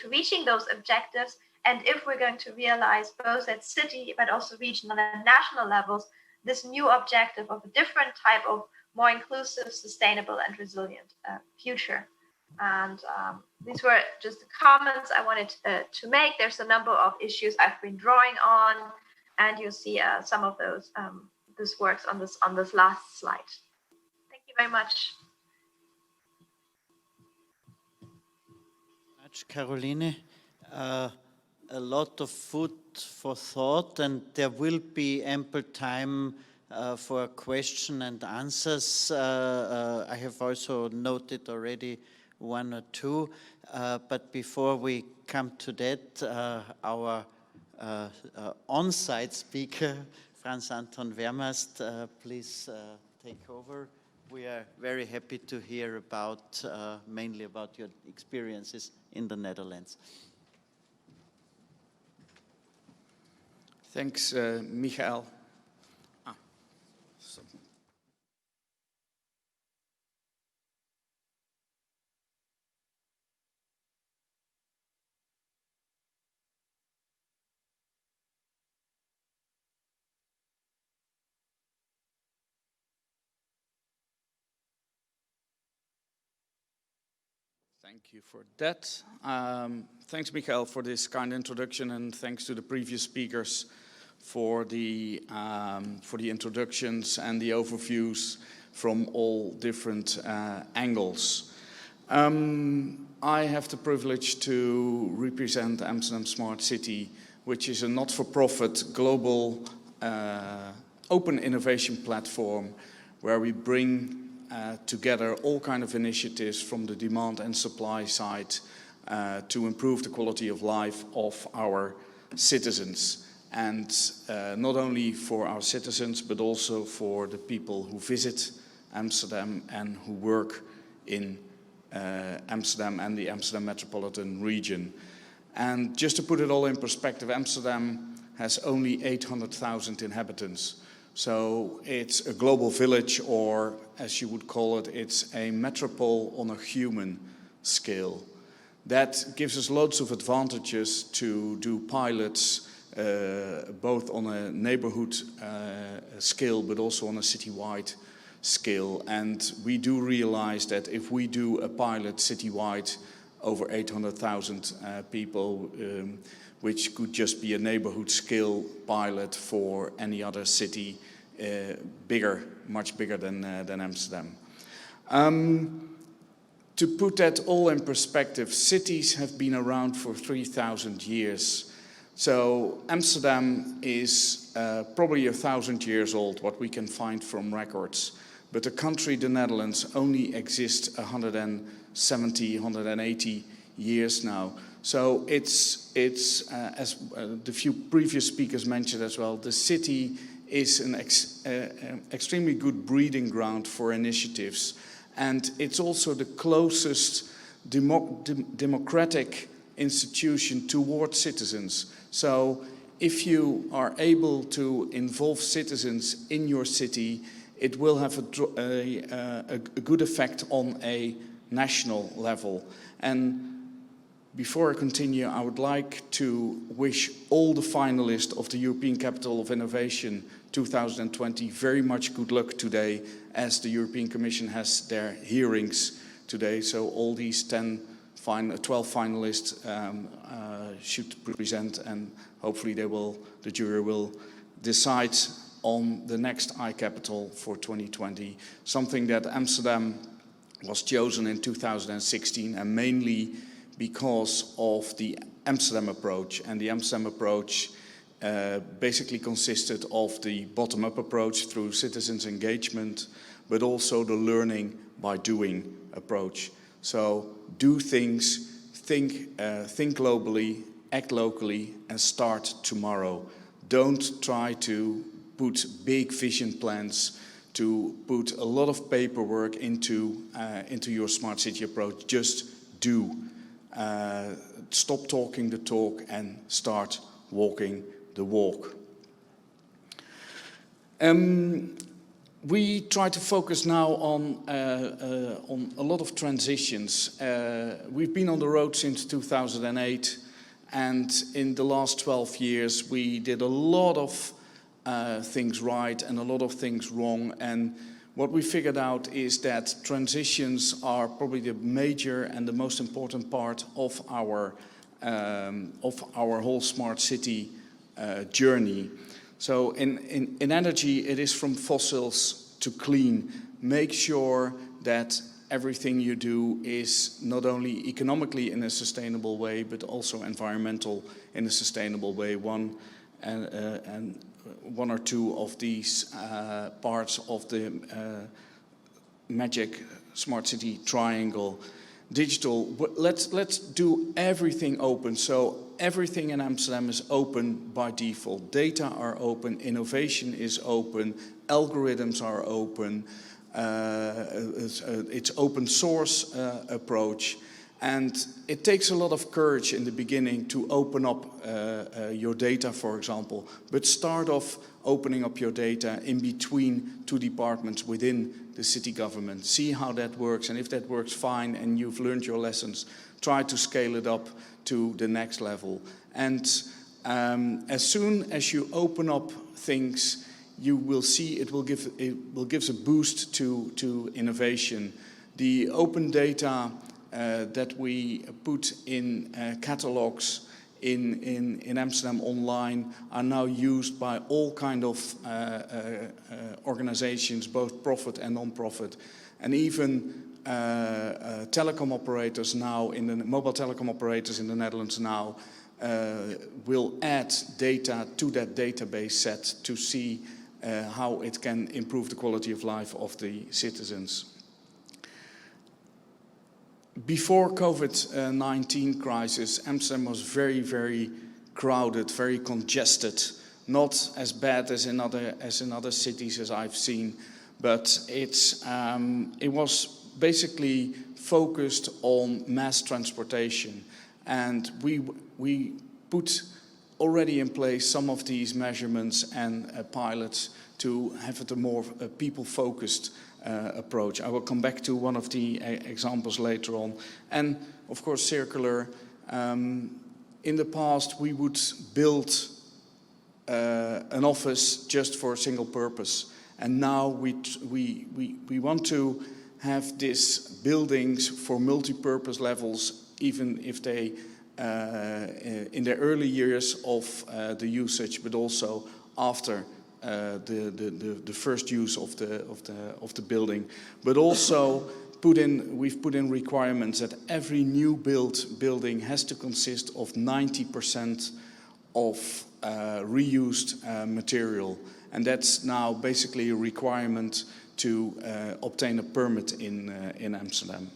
reaching those objectives, and if we're going to realize both at city but also regional and national levels this new objective of a different type of more inclusive, sustainable and resilient future. And these were just the comments I wanted to make. There's a number of issues I've been drawing on, and you'll see some of those works on this last slide. Thank you very much. Caroline, a lot of food for thought, and there will be ample time for question and answers. I have also noted already one or two, but before we come to that, our on-site speaker, Franz Anton Wermast, please take over. We are very happy to hear mainly about your experiences in the Netherlands. Thanks, Michael. Thank you for that. Thanks, Michael, for this kind introduction, and thanks to the previous speakers for the introductions and the overviews from all different angles. I have the privilege to represent Amsterdam Smart City, which is a not-for-profit global open innovation platform where we bring together all kinds of initiatives from the demand and supply side to improve the quality of life of our citizens. And not only for our citizens, but also for the people who visit Amsterdam and who work in Amsterdam and the Amsterdam metropolitan region. And just to put it all in perspective, Amsterdam has only 800,000 inhabitants. So it's a global village, or as you would call it, it's a metropole on a human scale. That gives us loads of advantages to do pilots, both on a neighborhood scale, but also on a citywide scale. And we do realize that if we do a pilot citywide over 800,000 people, which could just be a neighborhood scale pilot for any other city, much bigger than Amsterdam. To put that all in perspective, cities have been around for 3,000 years. So Amsterdam is probably 1,000 years old, what we can find from records. But the country, the Netherlands, only exists 170, 180 years now. So it's as the few previous speakers mentioned as well, the city is an extremely good breeding ground for initiatives. And it's also the closest democratic institution towards citizens. So if you are able to involve citizens in your city, it will have a good effect on a national level. And before I continue, I would like to wish all the finalists of the European Capital of Innovation 2020 very much good luck today, as the European Commission has their hearings today. So all these 12 finalists should present, and hopefully the jury will decide on the next iCapital for 2020, something that Amsterdam was chosen in 2016, and mainly because of the Amsterdam approach. And the Amsterdam approach basically consisted of the bottom-up approach through citizens' engagement, but also the learning by doing approach. So do things, think globally, act locally, and start tomorrow. Don't try to put big vision plans, to put a lot of paperwork into your smart city approach. Just do. Stop talking the talk and start walking the walk. We try to focus now on a lot of transitions. We've been on the road since 2008, and in the last 12 years we did a lot of things right and a lot of things wrong. And what we figured out is that transitions are probably the major and the most important part of our whole smart city journey. So in energy, it is from fossils to clean. Make sure that everything you do is not only economically in a sustainable way, but also environmental in a sustainable way. One or two of these parts of the magic smart city triangle. Digital, let's do everything open. So everything in Amsterdam is open by default. Data are open, innovation is open, algorithms are open, it's open source approach. And it takes a lot of courage in the beginning to open up your data, for example, but start off opening up your data in between two departments within the city government. See how that works, and if that works fine and you've learned your lessons, try to scale it up to the next level. And as soon as you open up things, you will see it will give a boost to innovation. The open data that we put in catalogs in Amsterdam online are now used by all kind of organizations, both profit and non-profit, and even telecom operators now, mobile telecom operators in the Netherlands now will add data to that database set to see how it can improve the quality of life of the citizens. Before COVID-19 crisis, Amsterdam was very, very crowded, very congested. Not as bad as in other cities as I've seen, but it was basically focused on mass transportation, and we put already in place some of these measurements and pilots to have it a more people-focused approach. I will come back to one of the examples later on. And of course, circular. In the past, we would build an office just for a single purpose, and now we want to have these buildings for multi-purpose levels, even if they in the early years of the usage, but also after the first use of the building. But also we've put in requirements that every new building has to consist of 90% of reused material, and that's now basically a requirement to obtain a permit in Amsterdam.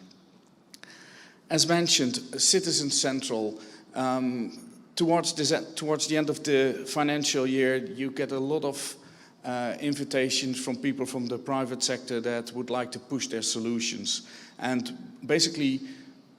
As mentioned, Citizen Central. Towards the end of the financial year, you get a lot of invitations from people from the private sector that would like to push their solutions. And basically,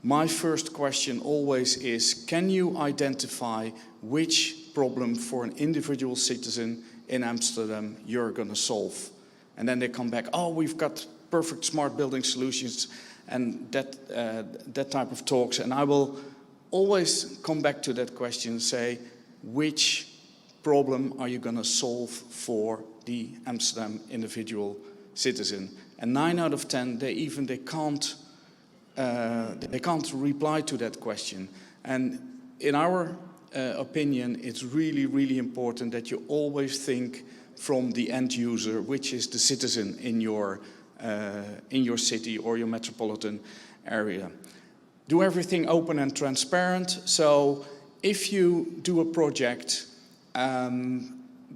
my first question always is, can you identify which problem for an individual citizen in Amsterdam you're going to solve? And then they come back, oh, we've got perfect smart building solutions, and that type of talks. And I will always come back to that question and say, which problem are you going to solve for the Amsterdam individual citizen? And 9 out of 10, they can't reply to that question. And in our opinion, it's really, really important that you always think from the end user, which is the citizen in your city or your metropolitan area. Do everything open and transparent. So if you do a project,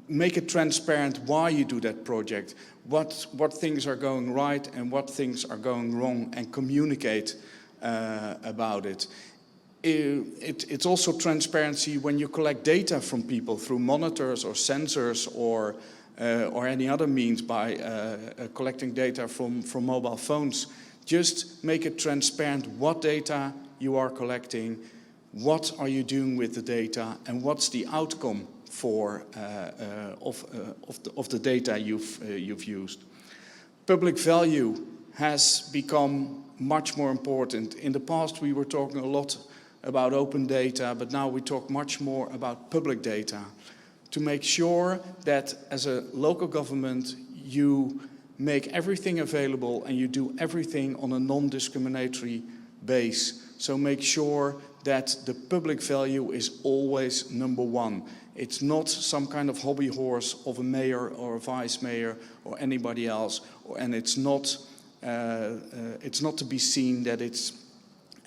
make it transparent why you do that project, what things are going right and what things are going wrong, and communicate about it. It's also transparency when you collect data from people through monitors or sensors or any other means by collecting data from mobile phones. Just make it transparent what data you are collecting, what are you doing with the data, and what's the outcome of the data you've used. Public value has become much more important. In the past we were talking a lot about open data, but now we talk much more about public data, to make sure that as a local government you make everything available and you do everything on a non-discriminatory base. So make sure that the public value is always number one. It's not some kind of hobby horse of a mayor or a vice mayor or anybody else, and it's not to be seen that it's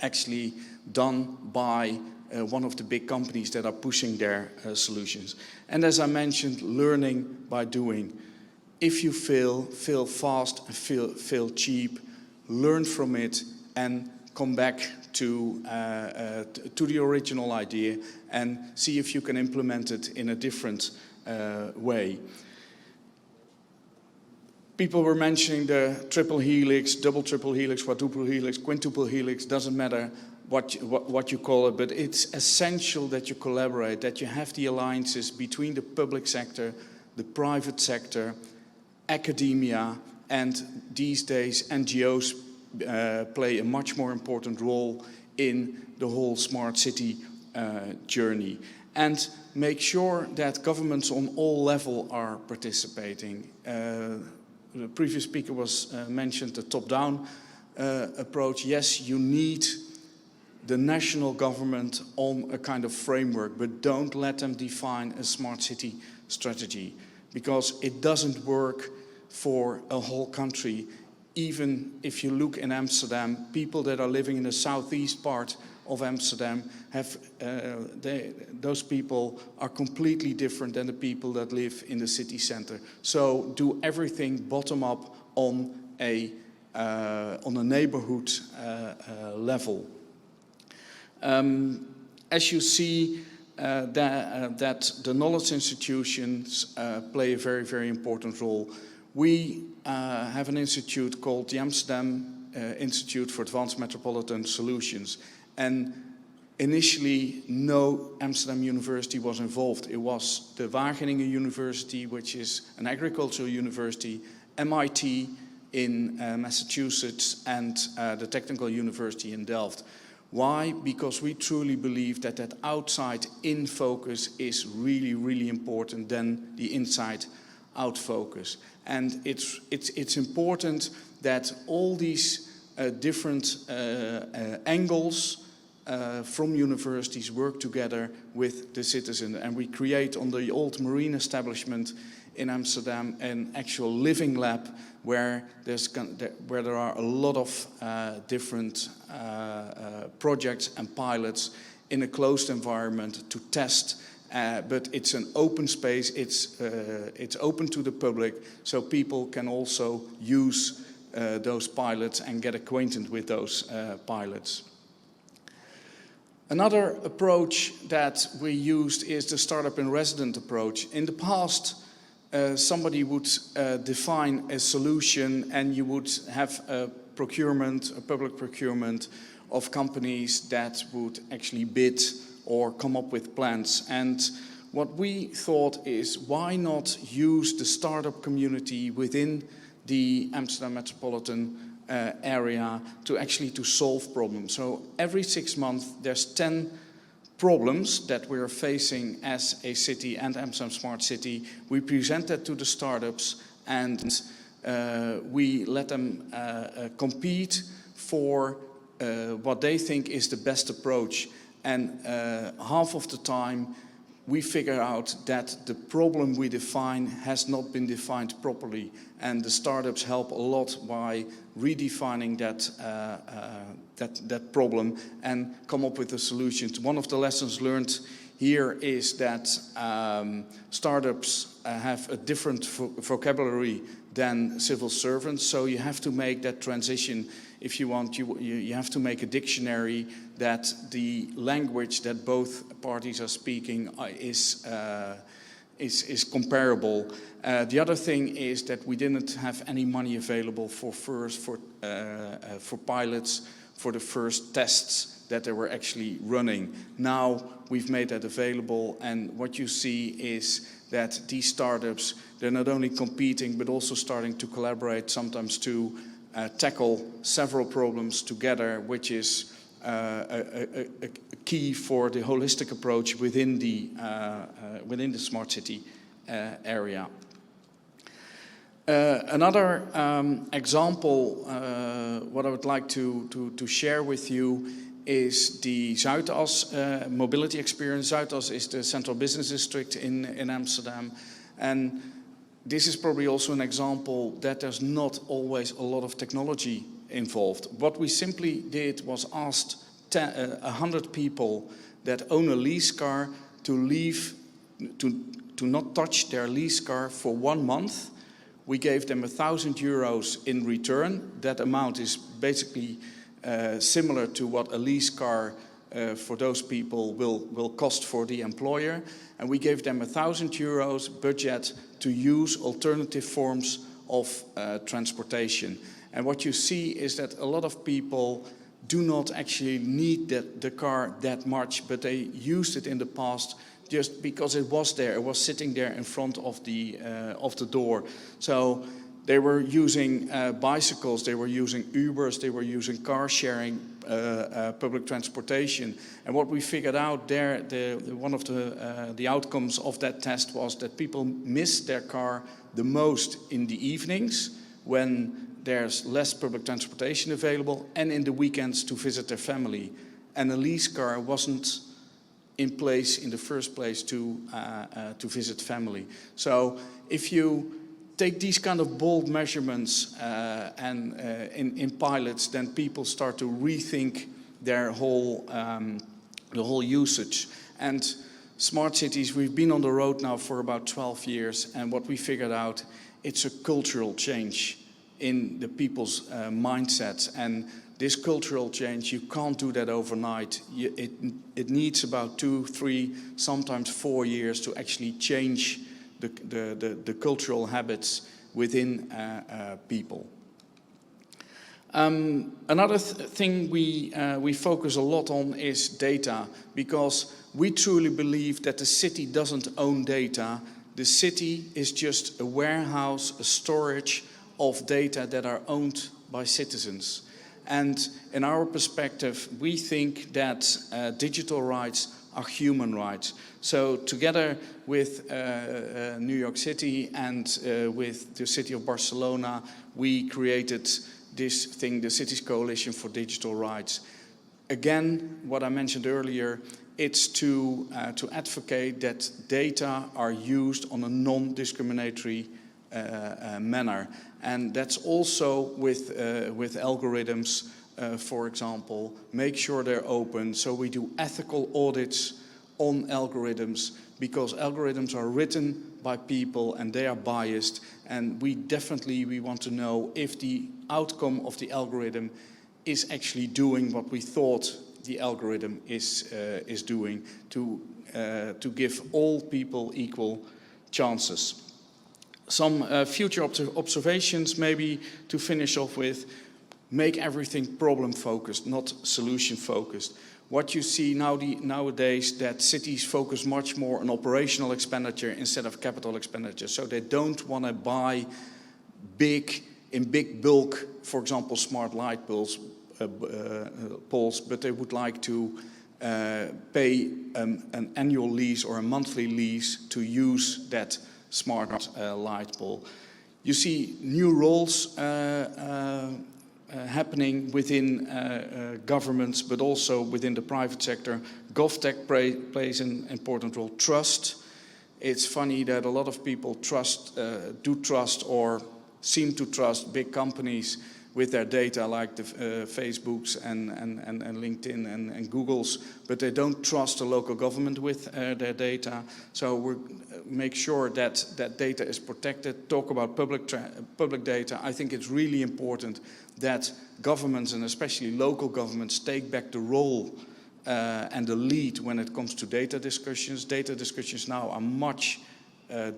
actually done by one of the big companies that are pushing their solutions. And as I mentioned, learning by doing. If you fail fast and fail cheap, learn from it and come back to the original idea and see if you can implement it in a different way. People were mentioning the triple helix, double triple helix, quadruple helix, quintuple helix, doesn't matter what you call it, but it's essential that you collaborate, that you have the alliances between the public sector, the private sector, academia, and these days NGOs play a much more important role in the whole smart city journey. And make sure that governments on all levels are participating. The previous speaker mentioned the top-down approach. Yes, you need the national government on a kind of framework, but don't let them define a smart city strategy, because it doesn't work for a whole country. Even if you look in Amsterdam, people that are living in the southeast part of Amsterdam those people are completely different than the people that live in the city center. So do everything bottom up on a neighborhood level. As you see, that the knowledge institutions play a very, very important role. We have an institute called the Amsterdam Institute for Advanced Metropolitan Solutions. And initially, no Amsterdam University was involved. It was the Wageningen University, which is an agricultural university, MIT in Massachusetts, and the Technical University in Delft. Why? Because we truly believe that that outside-in focus is really, really important than the inside-out focus. And it's important that all these different angles from universities work together with the citizen. And we create on the old marine establishment in Amsterdam an actual living lab where there are a lot of different projects and pilots in a closed environment to test. But it's an open space, it's open to the public, so people can also use those pilots and get acquainted with those pilots. Another approach that we used is the startup in resident approach. In the past, somebody would define a solution and you would have a public procurement of companies that would actually bid or come up with plans. And what we thought is, why not use the startup community within the Amsterdam metropolitan area to solve problems. So every 6 months there's 10 problems that we're facing as a city and Amsterdam Smart City. We present that to the startups and we let them compete for what they think is the best approach. And half of the time we figure out that the problem we define has not been defined properly, and the startups help a lot by redefining that problem and come up with the solutions. One of the lessons learned here is that startups have a different vocabulary than civil servants, so you have to make that transition. If you want, you have to make a dictionary that the language that both parties are speaking is comparable. The other thing is that we didn't have any money available for pilots for the first tests that they were actually running. Now we've made that available, and what you see is that these startups, they're not only competing but also starting to collaborate, sometimes to tackle several problems together, which is a key for the holistic approach within the smart city area. Another example, what I would like to share with you is the Zuidas mobility experience. Zuidas is the central business district in Amsterdam, and this is probably also an example that there's not always a lot of technology involved. What we simply did was asked 100 people that own a lease car to leave, to not touch their lease car for 1 month. We gave them €1,000 in return. That amount is basically similar to what a lease car for those people will cost for the employer. And we gave them €1,000 budget to use alternative forms of transportation. And what you see is that a lot of people do not actually need the car that much, but they used it in the past just because it was there. It was sitting there in front of the door. So they were using bicycles, they were using Ubers, they were using car sharing, public transportation. And what we figured out there, one of the outcomes of that test was that people miss their car the most in the evenings when there's less public transportation available, and in the weekends to visit their family. And a lease car wasn't in place in the first place to visit family. So if you take these kind of bold measurements and in pilots, then people start to rethink their whole the whole usage. And smart cities, we've been on the road now for about 12 years, and what we figured out, it's a cultural change in the people's mindsets. And this cultural change, you can't do that overnight. It needs about 2, 3, sometimes 4 years to actually change the cultural habits within people. Another thing we focus a lot on is data, because we truly believe that the city doesn't own data. The city is just a warehouse, a storage of data that are owned by citizens. And in our perspective, we think that digital rights are human rights. So together with New York City and with the city of Barcelona, we created this thing, the Cities Coalition for Digital Rights. Again, what I mentioned earlier, it's to advocate that data are used on a non-discriminatory manner. And that's also with algorithms, for example, make sure they're open. So we do ethical audits on algorithms, because algorithms are written by people and they are biased. And we want to know if the outcome of the algorithm is actually doing what we thought the algorithm is doing, to give all people equal chances. Some future observations, maybe to finish off with: make everything problem-focused, not solution-focused. What you see nowadays, that cities focus much more on operational expenditure instead of capital expenditure. So they don't want to buy in big bulk, for example, smart light poles, but they would like to pay an annual lease or a monthly lease to use that smart light pole. You see new roles happening within governments, but also within the private sector. GovTech plays an important role. Trust. It's funny that a lot of people do trust or seem to trust big companies with their data, like the Facebooks and LinkedIn and Googles, but they don't trust the local government with their data. So we make sure that that data is protected. Talk about public data. I think it's really important that governments, and especially local governments, take back the role and the lead when it comes to data discussions. Data discussions now are much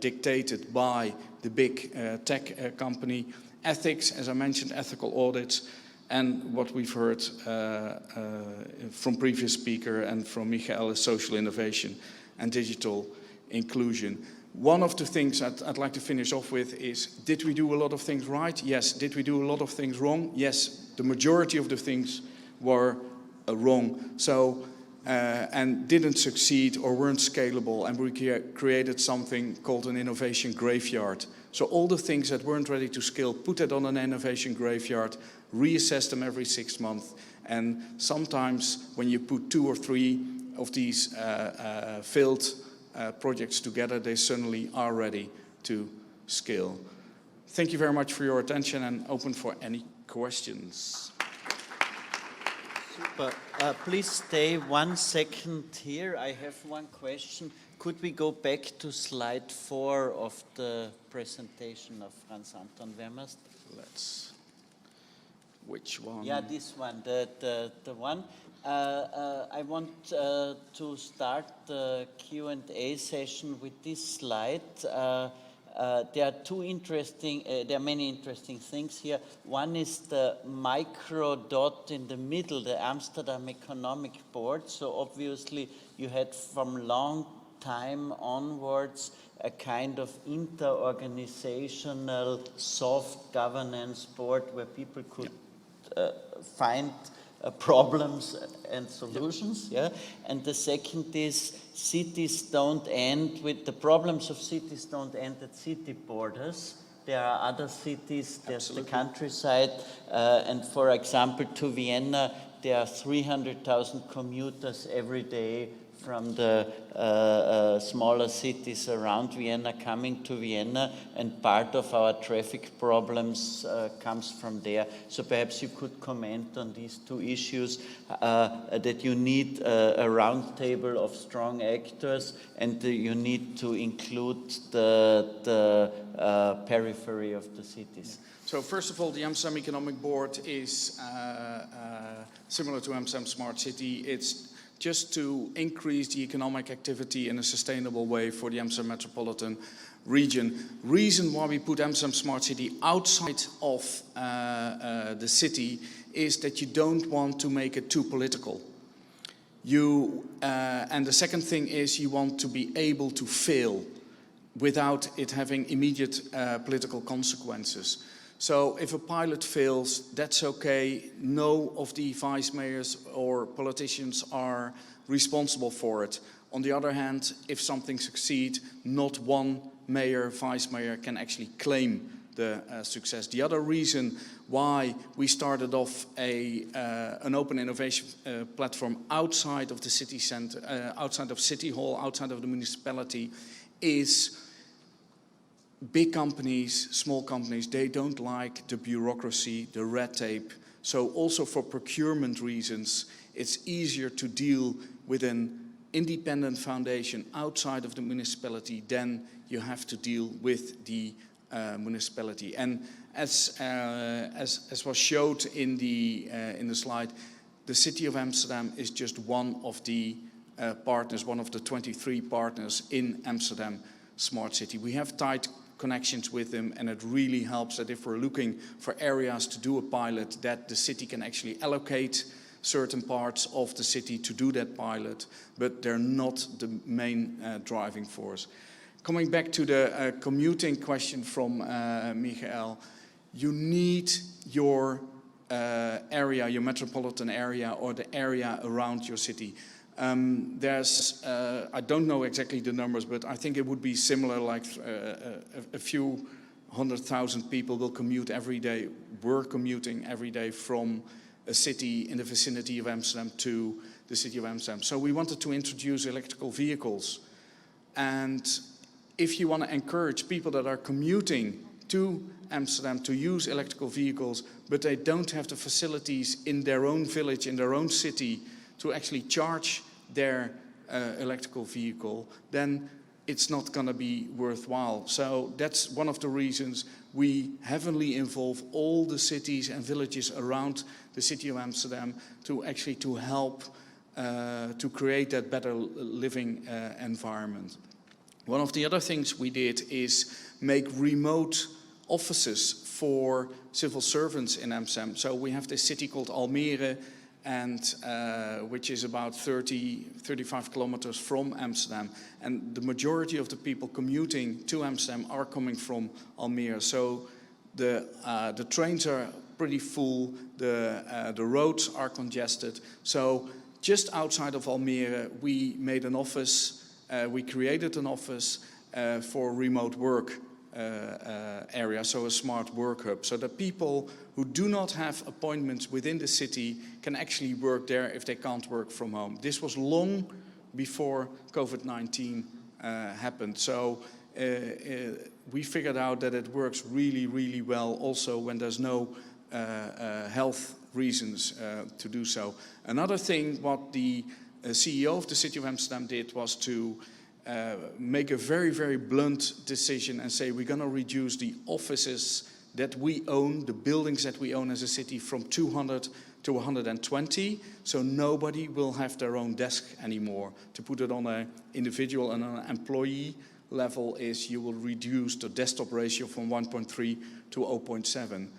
dictated by the big tech company. Ethics, as I mentioned, ethical audits, and what we've heard from previous speaker and from Michael is social innovation and digital inclusion. One of the things I'd like to finish off with is, did we do a lot of things right? Yes. Did we do a lot of things wrong? Yes. The majority of the things were wrong. So, and didn't succeed or weren't scalable, and we created something called an innovation graveyard. So all the things that weren't ready to scale, put it on an innovation graveyard, reassess them every 6 months, and sometimes when you put 2 or 3 of these failed projects together, they suddenly are ready to scale. Thank you very much for your attention, and open for any questions. Super. Please stay 1 second here. I have one question. Could we go back to slide 4 of the presentation of Franz Anton Wermers? Which one? Yeah, this one, the one. I want to start the Q&A session with this slide. There are many interesting things here. One is the micro dot in the middle, the Amsterdam Economic Board. So obviously you had from long time onwards a kind of inter-organizational soft governance board where people could find problems and solutions. Yeah. And the second is cities don't end with the problems of cities don't end at city borders. There are other cities, there's the countryside, and for example to Vienna there are 300,000 commuters every day from the smaller cities around Vienna coming to Vienna, and part of our traffic problems comes from there. So perhaps you could comment on these 2 issues, that you need a round table of strong actors, and you need to include the periphery of the cities. So first of all, the Amsterdam Economic Board is similar to Amsterdam Smart City. It's just to increase the economic activity in a sustainable way for the Amsterdam metropolitan region. Reason why we put Amsterdam Smart City outside of the city is that you don't want to make it too political. And the second thing is you want to be able to fail without it having immediate political consequences. So if a pilot fails, that's okay. No of the vice mayors or politicians are responsible for it. On the other hand, if something succeeds, not one mayor, vice mayor can actually claim the success. The other reason why we started off an open innovation platform outside of the city center, outside of City Hall, outside of the municipality, is big companies, small companies, they don't like the bureaucracy, the red tape. So also for procurement reasons, it's easier to deal with an independent foundation outside of the municipality than you have to deal with the municipality. And as was showed in the slide, the city of Amsterdam is just one of the partners, one of the 23 partners in Amsterdam Smart City. We have tight connections with them, and it really helps that if we're looking for areas to do a pilot, that the city can actually allocate certain parts of the city to do that pilot, but they're not the main driving force. Coming back to the commuting question from Michael, you need your area, your metropolitan area, or the area around your city. There's, I don't know exactly the numbers, but I think it would be similar, like a few 100,000 people will commute every day, were commuting every day from a city in the vicinity of Amsterdam to the city of Amsterdam. So we wanted to introduce electrical vehicles. And if you want to encourage people that are commuting to Amsterdam to use electrical vehicles, but they don't have the facilities in their own village, in their own city, to actually charge their electrical vehicle, then it's not going to be worthwhile. So that's one of the reasons we heavily involve all the cities and villages around the city of Amsterdam to actually to help to create that better living environment. One of the other things we did is make remote offices for civil servants in Amsterdam. So we have this city called Almere, and which is about 35 kilometers from Amsterdam. And the majority of the people commuting to Amsterdam are coming from Almere. So the trains are pretty full, the roads are congested. So just outside of Almere, we made an office, we created an office for remote work area, so a smart work hub, so that people who do not have appointments within the city can actually work there if they can't work from home. This was long before COVID-19 happened, so we figured out that it works really, really well also when there's no health reasons to do so. Another thing what the CEO of the City of Amsterdam did was to make a very, very blunt decision and say we're going to reduce the offices that we own, the buildings that we own as a city, from 200 to 120. So nobody will have their own desk anymore. To put it on an individual and an employee level is you will reduce the desktop ratio from 1.3 to 0.7.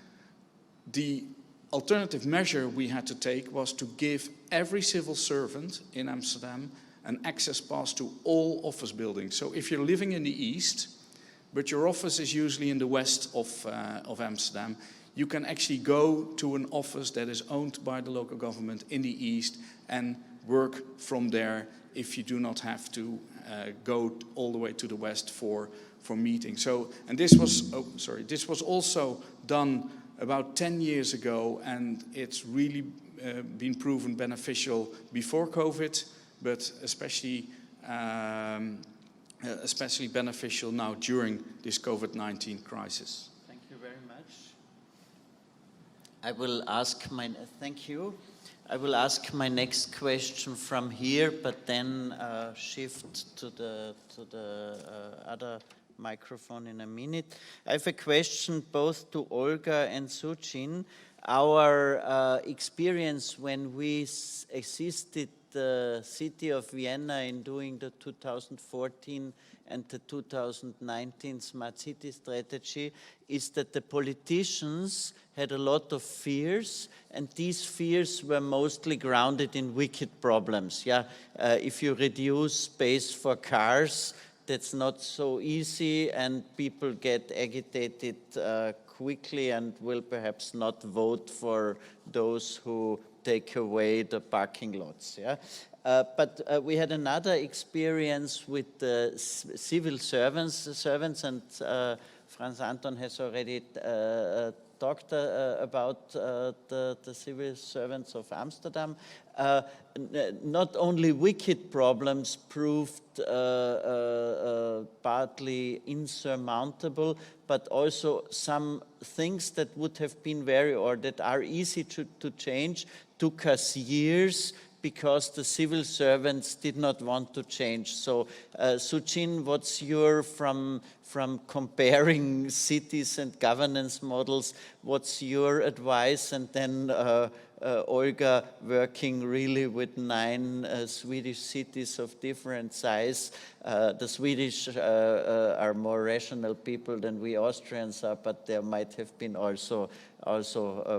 The alternative measure we had to take was to give every civil servant in Amsterdam an access pass to all office buildings. So if you're living in the east, but your office is usually in the west of Amsterdam, you can actually go to an office that is owned by the local government in the east and work from there if you do not have to go all the way to the west for meetings. So, and this was also done about 10 years ago, and it's really been proven beneficial before COVID, but especially beneficial now during this COVID-19 crisis. Thank you very much. I will ask my next question from here, but then shift to the other microphone in a minute. I have a question both to Olga and Sujin. Our experience when we assisted the city of Vienna in doing the 2014 and the 2019 Smart City strategy is that the politicians had a lot of fears, and these fears were mostly grounded in wicked problems. Yeah, if you reduce space for cars, that's not so easy, and people get agitated quickly and will perhaps not vote for those who take away the parking lots. Yeah, but we had another experience with the civil servants, and Franz Anton has already talked about the civil servants of Amsterdam. Not only wicked problems proved partly insurmountable, but also some things that would have been that are easy to change took us years because the civil servants did not want to change. So, Sujin, what's your, from comparing cities and governance models, what's your advice? And then Olga, working really with 9 Swedish cities of different size. The Swedish are more rational people than we Austrians are, but there might have been also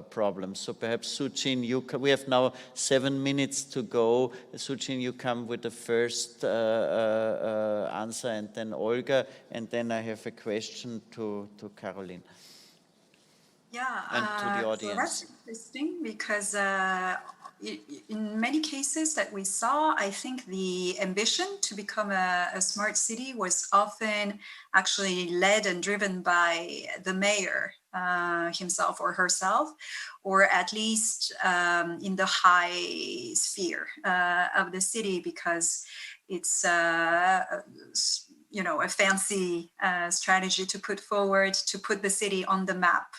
problems. So perhaps Sujin, we have now 7 minutes to go. Sujin, you come with the first answer, and then Olga, and then I have a question to Caroline. Yeah, and to the audience. So that's interesting because in many cases that we saw, I think the ambition to become a smart city was often actually led and driven by the mayor himself or herself, or at least in the high sphere of the city, because it's you know, a fancy strategy to put forward, to put the city on the map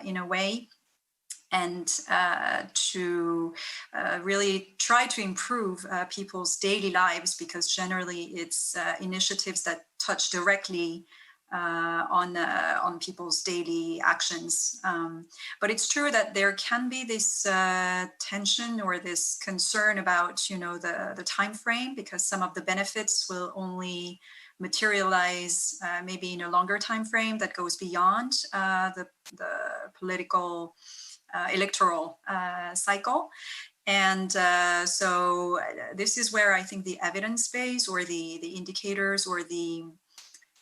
in a way, and to really try to improve people's daily lives, because generally it's initiatives that touch directly on people's daily actions. But it's true that there can be this tension or this concern about, you know, the time frame, because some of the benefits will only materialize maybe in a longer time frame that goes beyond the political electoral cycle. And so this is where I think the evidence base, or the indicators, or the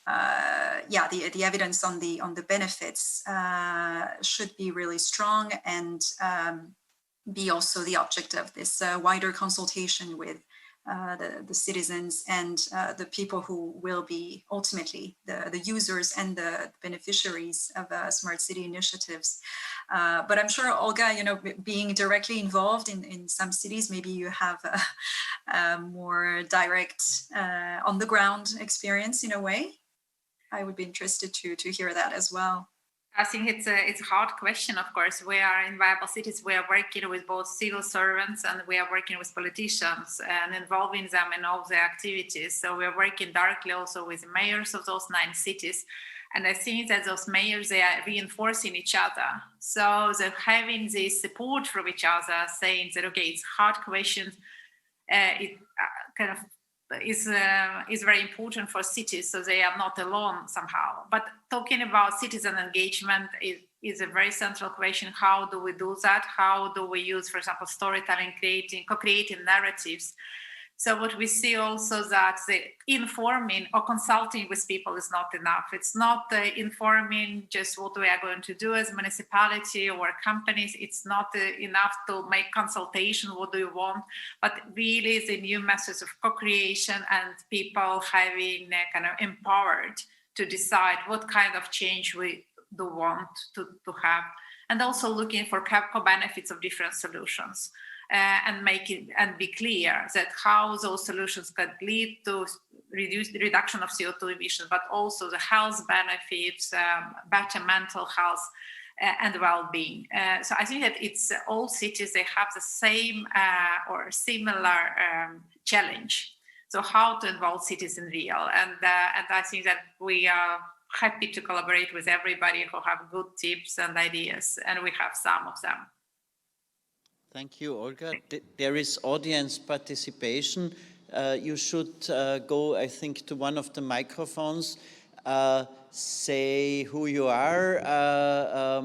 evidence on the benefits should be really strong, and be also the object of this wider consultation with the citizens and the people who will be ultimately the users and the beneficiaries of smart city initiatives. But I'm sure, Olga, you know, being directly involved in some cities, maybe you have a more direct on the ground experience in a way. I would be interested to hear that as well. I think it's a hard question, of course. We are in Viable Cities, we are working with both civil servants and we are working with politicians and involving them in all the activities. So we are working directly also with the mayors of those 9 cities. And I think that those mayors, they are reinforcing each other. So they're having this support from each other, saying that, okay, it's hard questions. It kind of is very important for cities, so they are not alone somehow. But talking about citizen engagement is a very central question. How do we do that? How do we use, for example, storytelling, co-creating narratives? So what we see also that the informing or consulting with people is not enough. It's not informing just what we are going to do as a municipality or companies. It's not enough to make consultation, what do you want, but really the new methods of co-creation and people having kind of empowered to decide what kind of change we do want to have. And also looking for co-benefits of different solutions. And make it and be clear that how those solutions could lead to reduction of CO2 emissions, but also the health benefits, better mental health, and well-being. So I think that it's all cities, they have the same or similar challenge. So how to involve cities in real, and I think that we are happy to collaborate with everybody who have good tips and ideas, and we have some of them. Thank you, Olga. There is audience participation. You should go, I think, to one of the microphones, say who you are,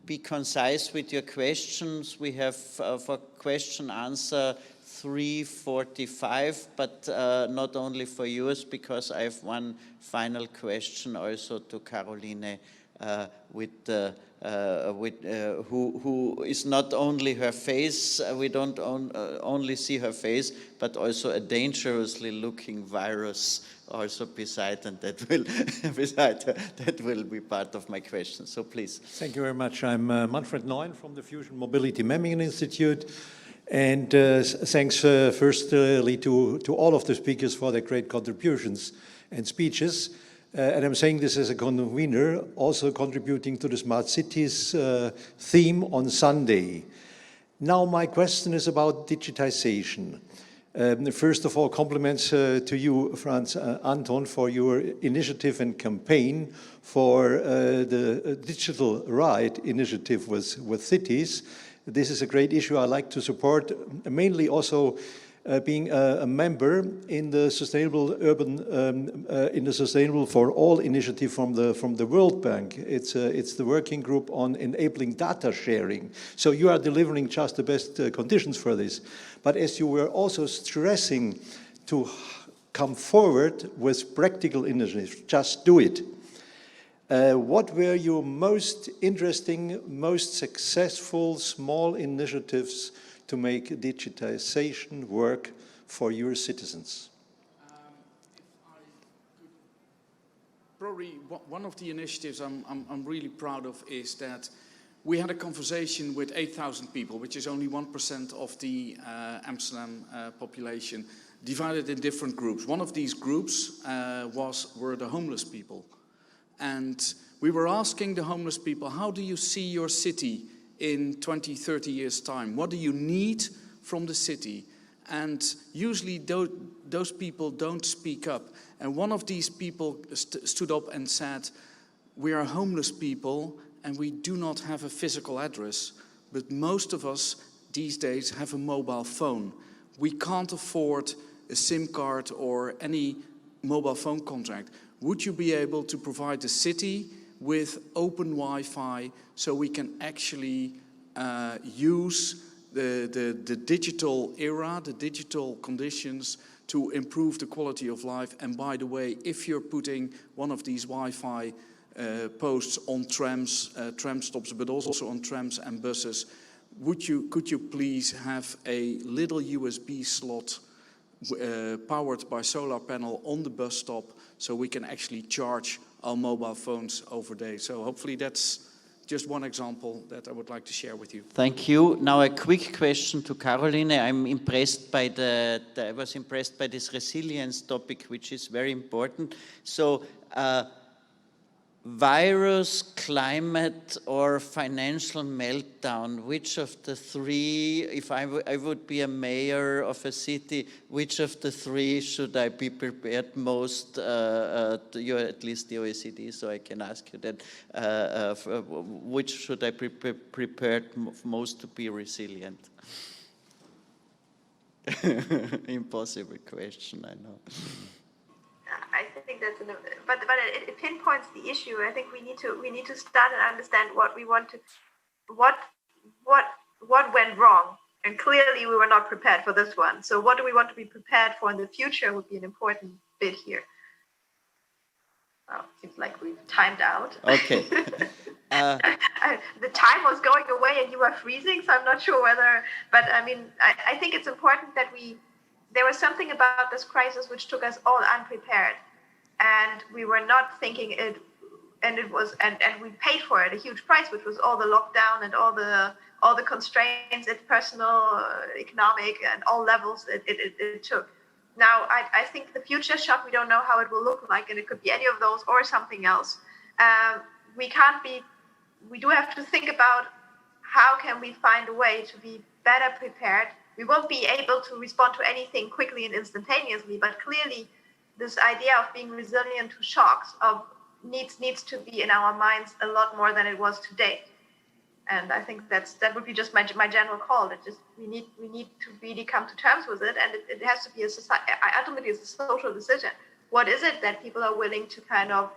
be concise with your questions. We have for question answer 3:45, but not only for yours, because I have one final question also to Caroline who is not only her face, we don't only see her face, but also a dangerously looking virus also beside, and that will beside her, that will be part of my question. So please. Thank you very much. I'm Manfred Neun from the Fusion Mobility Memmingen Institute, and thanks firstly to all of the speakers for their great contributions and speeches. And I'm saying this as a convener, also contributing to the Smart Cities theme on Sunday. Now my question is about digitization. First of all, compliments to you, Franz Anton, for your initiative and campaign for the Digital Ride initiative with cities. This is a great issue I like to support, mainly also being a member in the Sustainable Urban, in the Sustainable for All initiative from the World Bank. It's the working group on enabling data sharing. So you are delivering just the best conditions for this. But as you were also stressing to come forward with practical initiatives, just do it. What were your most interesting, most successful small initiatives to make digitization work for your citizens? Probably one of the initiatives I'm really proud of is that we had a conversation with 8,000 people, which is only 1% of the Amsterdam population, divided in different groups. One of these groups were the homeless people. And we were asking the homeless people, how do you see your city in 20, 30 years' time? What do you need from the city? And usually those people don't speak up. And one of these people stood up and said, we are homeless people and we do not have a physical address, but most of us these days have a mobile phone. We can't afford a SIM card or any mobile phone contract. Would you be able to provide the city with open Wi-Fi so we can actually use the digital era, the digital conditions to improve the quality of life? And by the way, if you're putting one of these Wi-Fi posts on trams, tram stops, but also on trams and buses, could you please have a little USB slot powered by solar panel on the bus stop so we can actually charge our mobile phones over day? So hopefully that's just one example that I would like to share with you. Thank you. Now a quick question to Caroline. I was impressed by this resilience topic, which is very important. So virus, climate, or financial meltdown, which of the three, if I would be a mayor of a city, which of the three should I be prepared most? You're at least the OECD, so I can ask you that. Which should I be prepared most to be resilient? Impossible question, I know. I think that's but it pinpoints the issue. I think we need to start and understand what we want to, what went wrong, and clearly we were not prepared for this one. So what do we want to be prepared for in the future would be an important bit here. Well, seems like we've timed out. Okay. The time was going away and you were freezing, so I'm not sure whether. But I mean, I think it's important that there was something about this crisis which took us all unprepared, and we were not thinking it, and we paid for it a huge price, which was all the lockdown and all the constraints at personal, economic, and all levels it took. Now, I think the future shot, we don't know how it will look like, and it could be any of those or something else. We do have to think about how can we find a way to be better prepared. We won't be able to respond to anything quickly and instantaneously, but clearly this idea of being resilient to shocks needs to be in our minds a lot more than it was today. And I think that would be just my general call. That just we need to really come to terms with it, and it has to be ultimately it's a social decision. What is it that people are willing to kind of?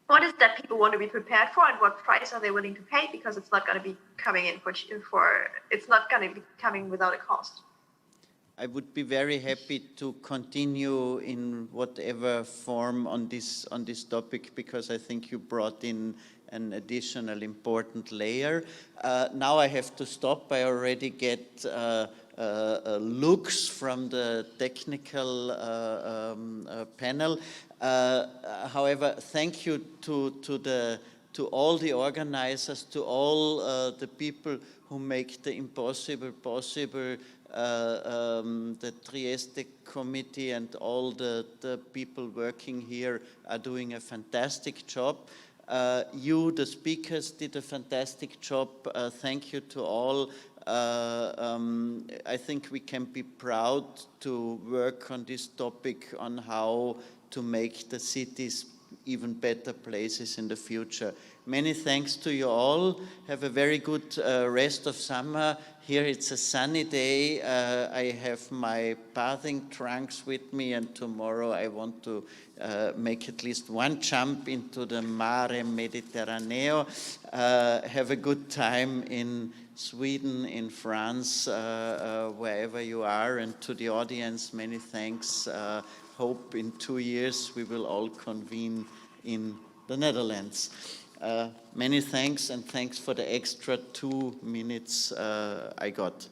What is that people want to be prepared for, and what price are they willing to pay? Because it's not going to be coming in it's not going to be coming without a cost. I would be very happy to continue in whatever form on this topic, because I think you brought in an additional important layer. Now I have to stop. I already get looks from the technical panel. However, thank you to all the organizers, to all the people who make the impossible possible. The Trieste committee and all the people working here are doing a fantastic job. You, the speakers, did a fantastic job. Thank you to all. I think we can be proud to work on this topic, on how to make the cities even better places in the future. Many thanks to you all. Have a very good rest of summer. Here it's a sunny day. I have my bathing trunks with me, and tomorrow I want to make at least one jump into the Mare Mediterraneo. Have a good time in Sweden, in France, wherever you are, and to the audience, many thanks. Hope in 2 years we will all convene in the Netherlands. Many thanks, and thanks for the extra 2 minutes I got.